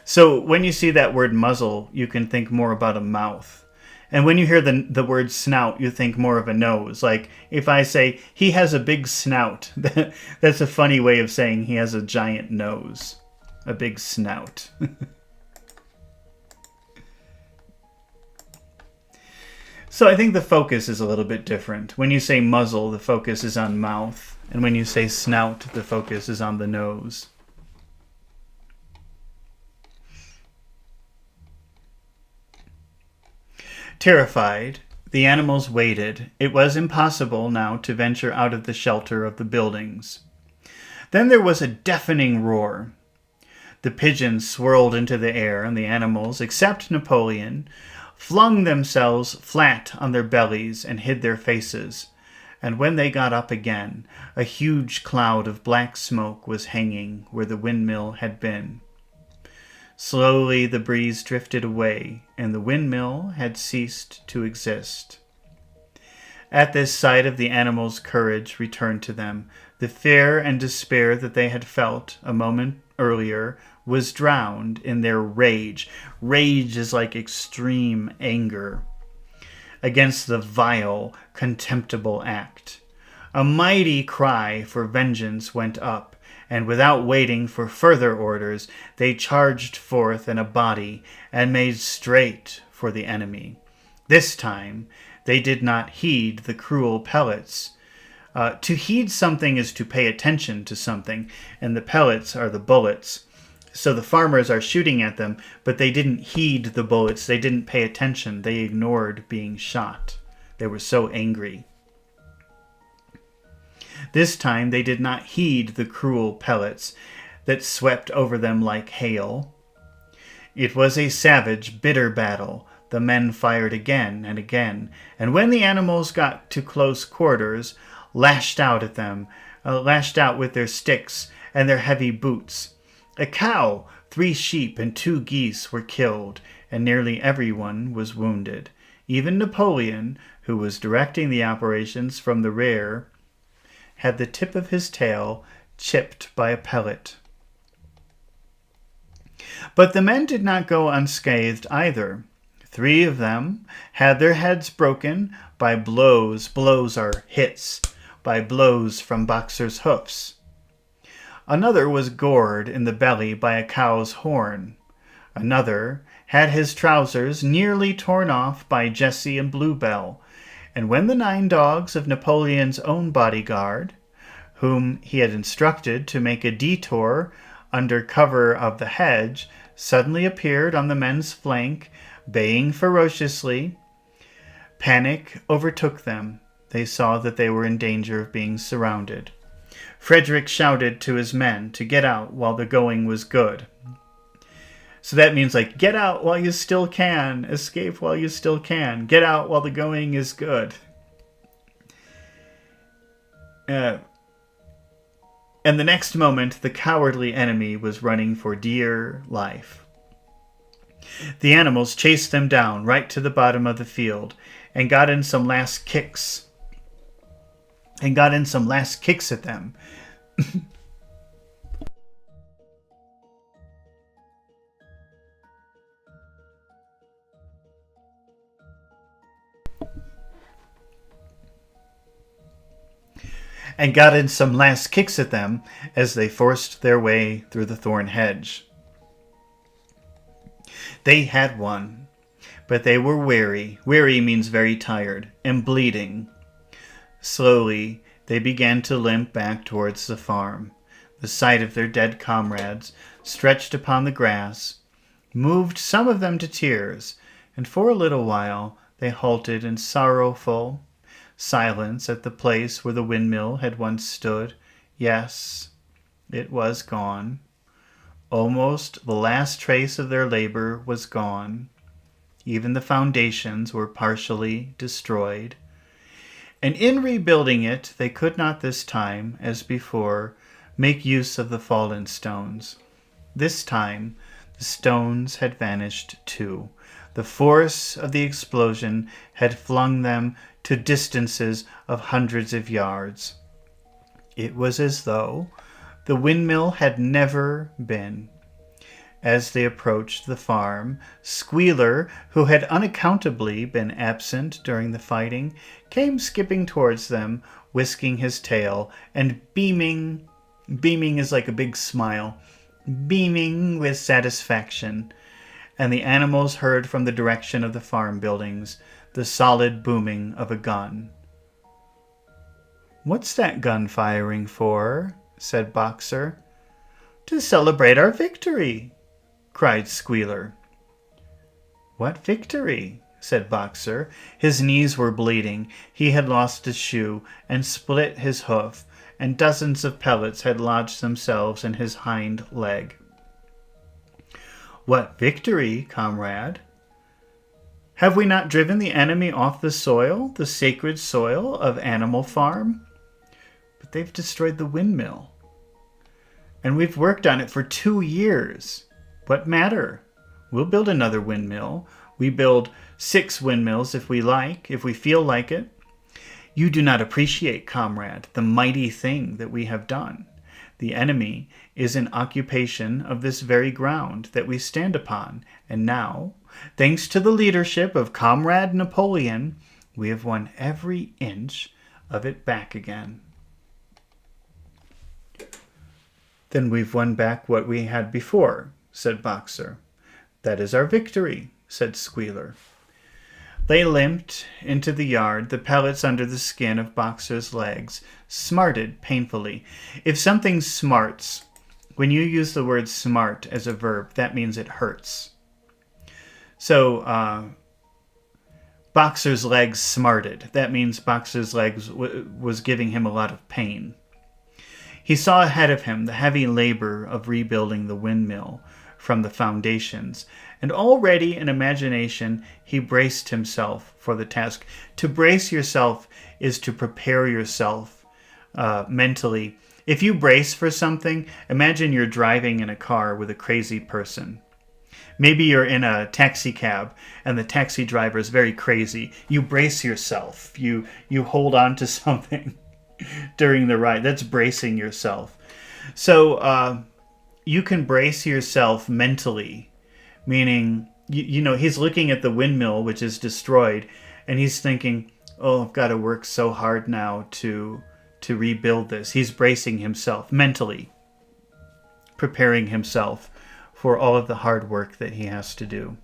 So when you see that word muzzle, you can think more about a mouth. And when you hear the word snout, you think more of a nose. Like if I say, he has a big snout, that's a funny way of saying he has a giant nose. A big snout. So I think the focus is a little bit different. When you say muzzle, the focus is on mouth. And when you say snout, the focus is on the nose. Terrified, the animals waited. It was impossible now to venture out of the shelter of the buildings. Then there was a deafening roar. The pigeons swirled into the air, and the animals, except Napoleon, flung themselves flat on their bellies and hid their faces. And when they got up again, a huge cloud of black smoke was hanging where the windmill had been. Slowly the breeze drifted away, and the windmill had ceased to exist. At this sight of the animals' courage returned to them. The fear and despair that they had felt a moment earlier was drowned in their rage. Rage is like extreme anger against the vile, contemptible act. A mighty cry for vengeance went up, and without waiting for further orders, they charged forth in a body and made straight for the enemy. This time, they did not heed the cruel pellets. To heed something is to pay attention to something, and the pellets are the bullets. So the farmers are shooting at them, but they didn't heed the bullets. They didn't pay attention. They ignored being shot. They were so angry. This time they did not heed the cruel pellets that swept over them like hail. It was a savage, bitter battle. The men fired again and again, and when the animals got to close quarters, lashed out at them, lashed out with their sticks and their heavy boots. A cow, 3 sheep, and 2 geese were killed, and nearly everyone was wounded. Even Napoleon, who was directing the operations from the rear, had the tip of his tail chipped by a pellet. But the men did not go unscathed either. 3 of them had their heads broken by blows. Blows are hits, by blows from boxers' hoofs. Another was gored in the belly by a cow's horn. Another had his trousers nearly torn off by Jessie and Bluebell. And when the 9 dogs of Napoleon's own bodyguard, whom he had instructed to make a detour under cover of the hedge, suddenly appeared on the men's flank, baying ferociously, panic overtook them. They saw that they were in danger of being surrounded. Frederick shouted to his men to get out while the going was good. So that means like, get out while you still can, escape while you still can, get out while the going is good. Uh, and the next moment, the cowardly enemy was running for dear life. The animals chased them down right to the bottom of the field and got in some last kicks. At them. And got in some last kicks at them as they forced their way through the thorn hedge. They had won, but they were weary. Weary means very tired, and bleeding. Slowly, they began to limp back towards the farm. The sight of their dead comrades, stretched upon the grass, moved some of them to tears, and for a little while they halted in sorrowful silence at the place where the windmill had once stood. Yes, it was gone. Almost the last trace of their labor was gone. Even the foundations were partially destroyed. And in rebuilding it, they could not this time, as before, make use of the fallen stones. This time, the stones had vanished too. The force of the explosion had flung them to distances of hundreds of yards. It was as though the windmill had never been. As they approached the farm, Squealer, who had unaccountably been absent during the fighting, came skipping towards them, whisking his tail and beaming. Beaming is like a big smile. Beaming with satisfaction. And the animals heard from the direction of the farm buildings the solid booming of a gun. "What's that gun firing for?" said Boxer. "To celebrate our victory," cried Squealer. "What victory?" said Boxer. His knees were bleeding. He had lost a shoe and split his hoof, and dozens of pellets had lodged themselves in his hind leg. "What victory, comrade? Have we not driven the enemy off the soil, the sacred soil of Animal Farm? But they've destroyed the windmill. And we've worked on it for 2 years. What matter? We'll build another windmill. We build 6 windmills if we like, if we feel like it. You do not appreciate, comrade, the mighty thing that we have done. The enemy is in occupation of this very ground that we stand upon, and now, thanks to the leadership of Comrade Napoleon, we have won every inch of it back again." "Then we've won back what we had before," said Boxer. "That is our victory," said Squealer. They limped into the yard. The pellets under the skin of Boxer's legs smarted painfully. If something smarts, when you use the word smart as a verb, that means it hurts. So Boxer's legs smarted. That means Boxer's legs was giving him a lot of pain. He saw ahead of him the heavy labor of rebuilding the windmill from the foundations, and already in imagination he braced himself for the task. To brace yourself is to prepare yourself mentally. If you brace for something, imagine you're driving in a car with a crazy person. Maybe you're in a taxi cab and the taxi driver is very crazy. You brace yourself. You hold on to something during the ride. That's bracing yourself. So you can brace yourself mentally, meaning, you know, he's looking at the windmill, which is destroyed, and he's thinking, oh, I've got to work so hard now to rebuild this. He's bracing himself mentally, preparing himself for all of the hard work that he has to do.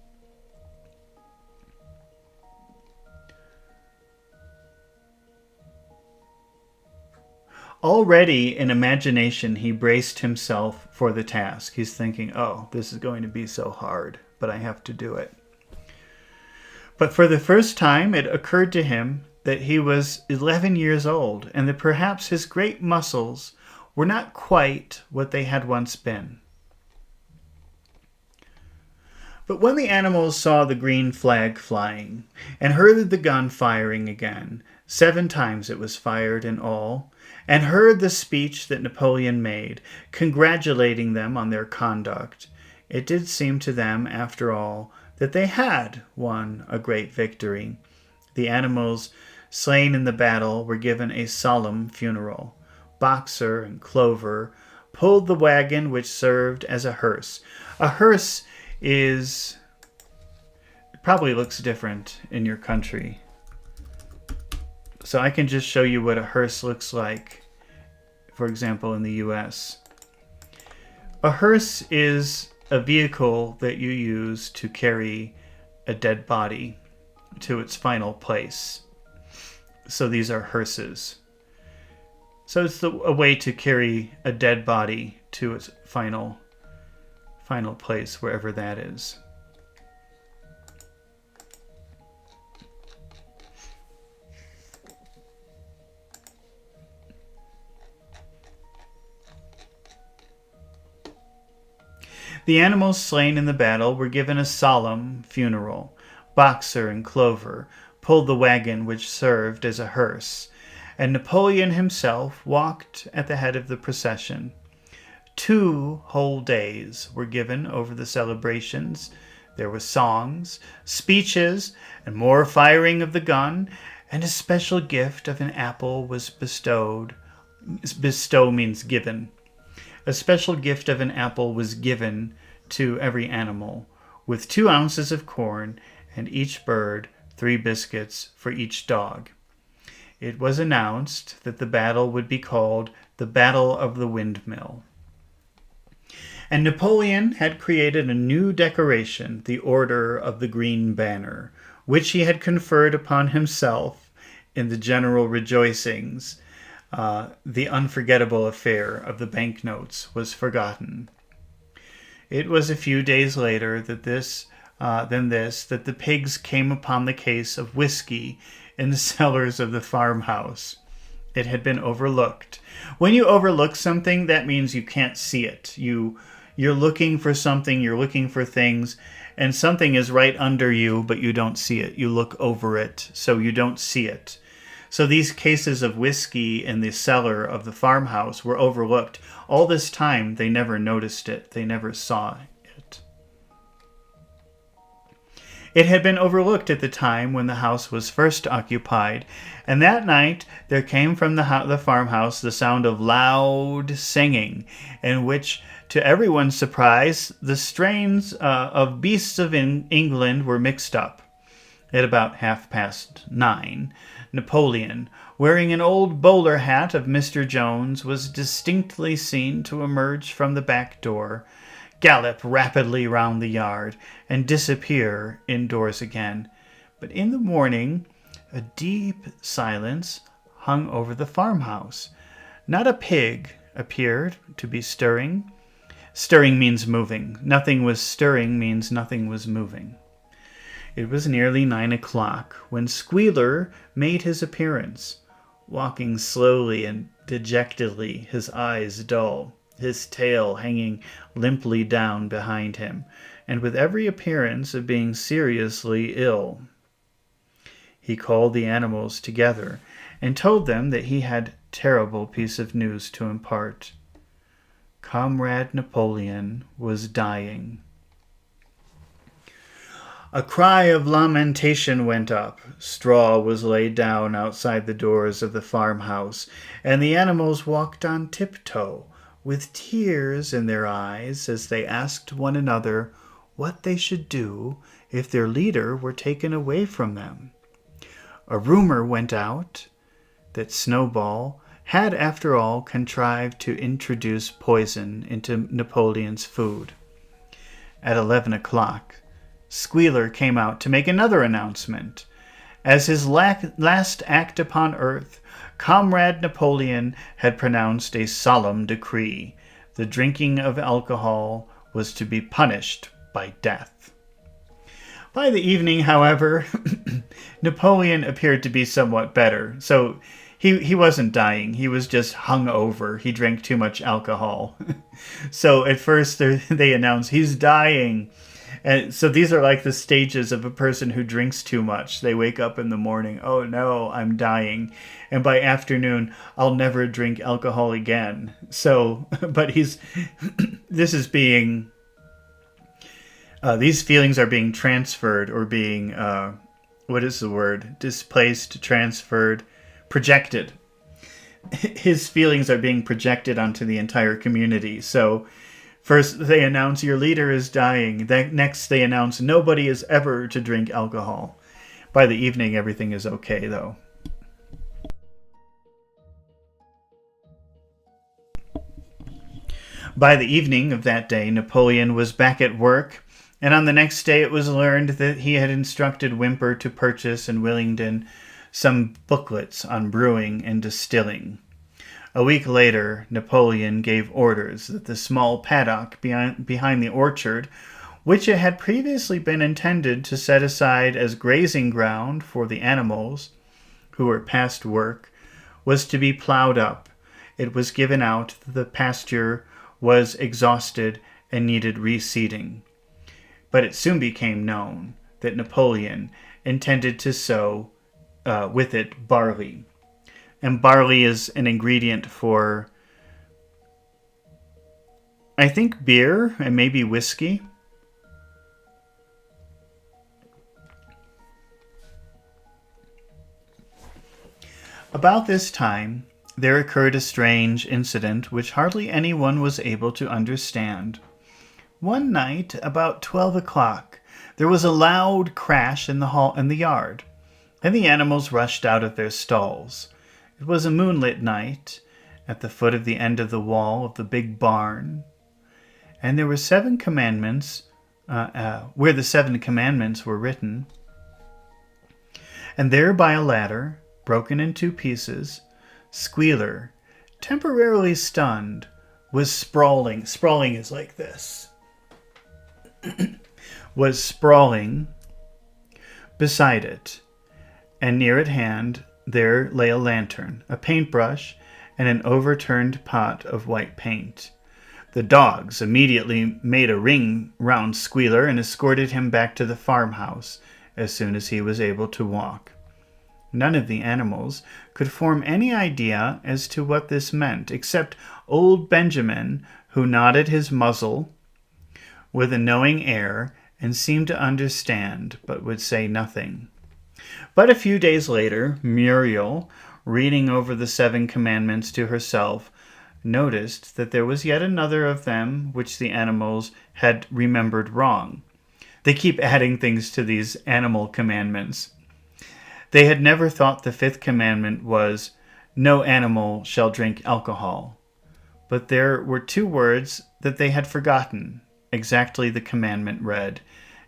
Already in imagination, he braced himself for the task. He's thinking, oh, this is going to be so hard, but I have to do it. But for the first time, it occurred to him that he was 11 years old and that perhaps his great muscles were not quite what they had once been. But when the animals saw the green flag flying and heard the gun firing again, 7 times it was fired in all, and heard the speech that Napoleon made, congratulating them on their conduct, it did seem to them, after all, that they had won a great victory. The animals slain in the battle were given a solemn funeral. Boxer and Clover pulled the wagon which served as a hearse. A hearse is... it probably looks different in your country. So I can just show you what a hearse looks like, for example, in the US. A hearse is a vehicle that you use to carry a dead body to its final place. So these are hearses. So it's a way to carry a dead body to its final place, wherever that is. The animals slain in the battle were given a solemn funeral. Boxer and Clover pulled the wagon which served as a hearse, and Napoleon himself walked at the head of the procession. 2 whole days were given over the celebrations. There were songs, speeches, and more firing of the gun, and a special gift of an apple was bestowed. Bestow means given. A special gift of an apple was given to every animal, with 2 ounces of corn, and each bird 3 biscuits for each dog. It was announced that the battle would be called the Battle of the Windmill. And Napoleon had created a new decoration, the Order of the Green Banner, which he had conferred upon himself in the general rejoicings. The unforgettable affair of the banknotes was forgotten. It was a few days later that the pigs came upon the case of whiskey in the cellars of the farmhouse. It had been overlooked. When you overlook something, that means you can't see it. You're looking for something, you're looking for things, and something is right under you, but you don't see it. You look over it, so you don't see it. So these cases of whiskey in the cellar of the farmhouse were overlooked. All this time, they never noticed it. They never saw it. It had been overlooked at the time when the house was first occupied, and that night there came from the farmhouse the sound of loud singing, in which, to everyone's surprise, the strains of Beasts of England were mixed up. At about 9:30, Napoleon, wearing an old bowler hat of Mr. Jones, was distinctly seen to emerge from the back door, gallop rapidly round the yard, and disappear indoors again. But in the morning, a deep silence hung over the farmhouse. Not a pig appeared to be stirring. Stirring means moving. Nothing was stirring means nothing was moving. It was nearly 9 o'clock when Squealer made his appearance, walking slowly and dejectedly, his eyes dull, his tail hanging limply down behind him, and with every appearance of being seriously ill. He called the animals together and told them that he had a terrible piece of news to impart. Comrade Napoleon was dying. A cry of lamentation went up. Straw was laid down outside the doors of the farmhouse, and the animals walked on tiptoe, with tears in their eyes, as they asked one another what they should do if their leader were taken away from them. A rumor went out that Snowball had, after all, contrived to introduce poison into Napoleon's food. At 11 o'clock, Squealer came out to make another announcement. As his last act upon earth, Comrade Napoleon had pronounced a solemn decree. The drinking of alcohol was to be punished by death. By the evening, however, Napoleon appeared to be somewhat better. So he wasn't dying. He was just hung over. He drank too much alcohol. So at first they announced he's dying. And so these are like the stages of a person who drinks too much. They wake up in the morning, oh no, I'm dying. And by afternoon, I'll never drink alcohol again. So, but this is being, these feelings are being transferred or being, what is the word? Displaced, transferred, projected. His feelings are being projected onto the entire community. So first they announce your leader is dying. Next they announce nobody is ever to drink alcohol. By the evening, everything is okay, though. By the evening of that day, Napoleon was back at work, and on the next day it was learned that he had instructed Whymper to purchase in Willingdon some booklets on brewing and distilling. A week later, Napoleon gave orders that the small paddock behind the orchard, which it had previously been intended to set aside as grazing ground for the animals who were past work, was to be plowed up. It was given out that the pasture was exhausted and needed reseeding. But it soon became known that Napoleon intended to sow with it barley. And barley is an ingredient for, I think, beer and maybe whiskey. About this time, there occurred a strange incident which hardly anyone was able to understand. One night, about 12 o'clock, there was a loud crash in the yard, and the animals rushed out of their stalls. It was a moonlit night, at the foot of the end of the wall of the big barn, and there were 7 commandments, where the 7 commandments were written. And there by a ladder, broken in 2 pieces, Squealer, temporarily stunned, was sprawling. Sprawling is like this. Was sprawling beside it, and near at hand there lay a lantern, a paintbrush, and an overturned pot of white paint. The dogs immediately made a ring round Squealer and escorted him back to the farmhouse as soon as he was able to walk. None of the animals could form any idea as to what this meant, except old Benjamin, who nodded his muzzle with a knowing air and seemed to understand, but would say nothing. But a few days later, Muriel, reading over the 7 commandments to herself, noticed that there was yet another of them which the animals had remembered wrong. They keep adding things to these animal commandments. They had never thought the 5th commandment was, no animal shall drink alcohol. But there were 2 words that they had forgotten. Exactly the commandment read,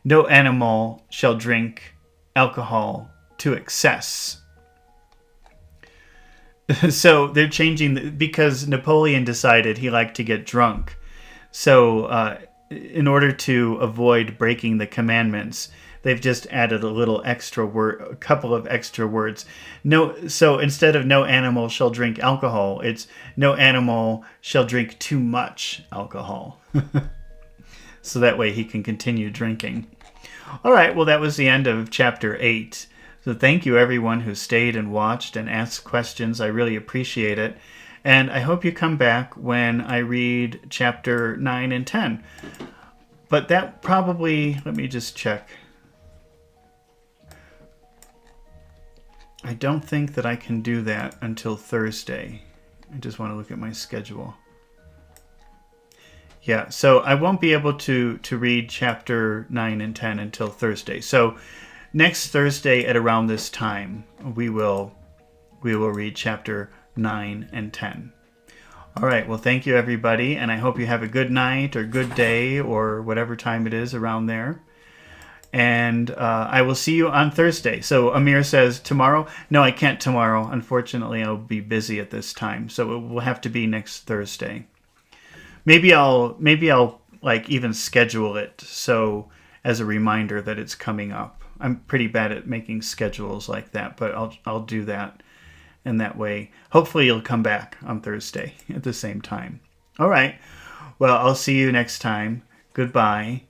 no animal shall drink alcohol to excess. So they're changing, because Napoleon decided he liked to get drunk. So in order to avoid breaking the commandments, they've just added a couple of extra words. So instead of no animal shall drink alcohol, it's no animal shall drink too much alcohol. So that way he can continue drinking. All right, well, that was the end of chapter 8. So thank you, everyone who stayed and watched and asked questions. I really appreciate it. And I hope you come back when I read chapter 9 and 10. But that probably, let me just check. I don't think that I can do that until Thursday. I just want to look at my schedule. Yeah, so I won't be able to read chapter 9 and 10 until Thursday. So next Thursday at around this time, we will read chapter 9 and 10. All right, well, thank you, everybody, and I hope you have a good night or good day or whatever time it is around there. And I will see you on Thursday. So Amir says tomorrow. No, I can't tomorrow. Unfortunately, I'll be busy at this time. So it will have to be next Thursday. Maybe I'll like even schedule it so as a reminder that it's coming up. I'm pretty bad at making schedules like that, but I'll do that. And that way, hopefully you'll come back on Thursday at the same time. All right. Well, I'll see you next time. Goodbye.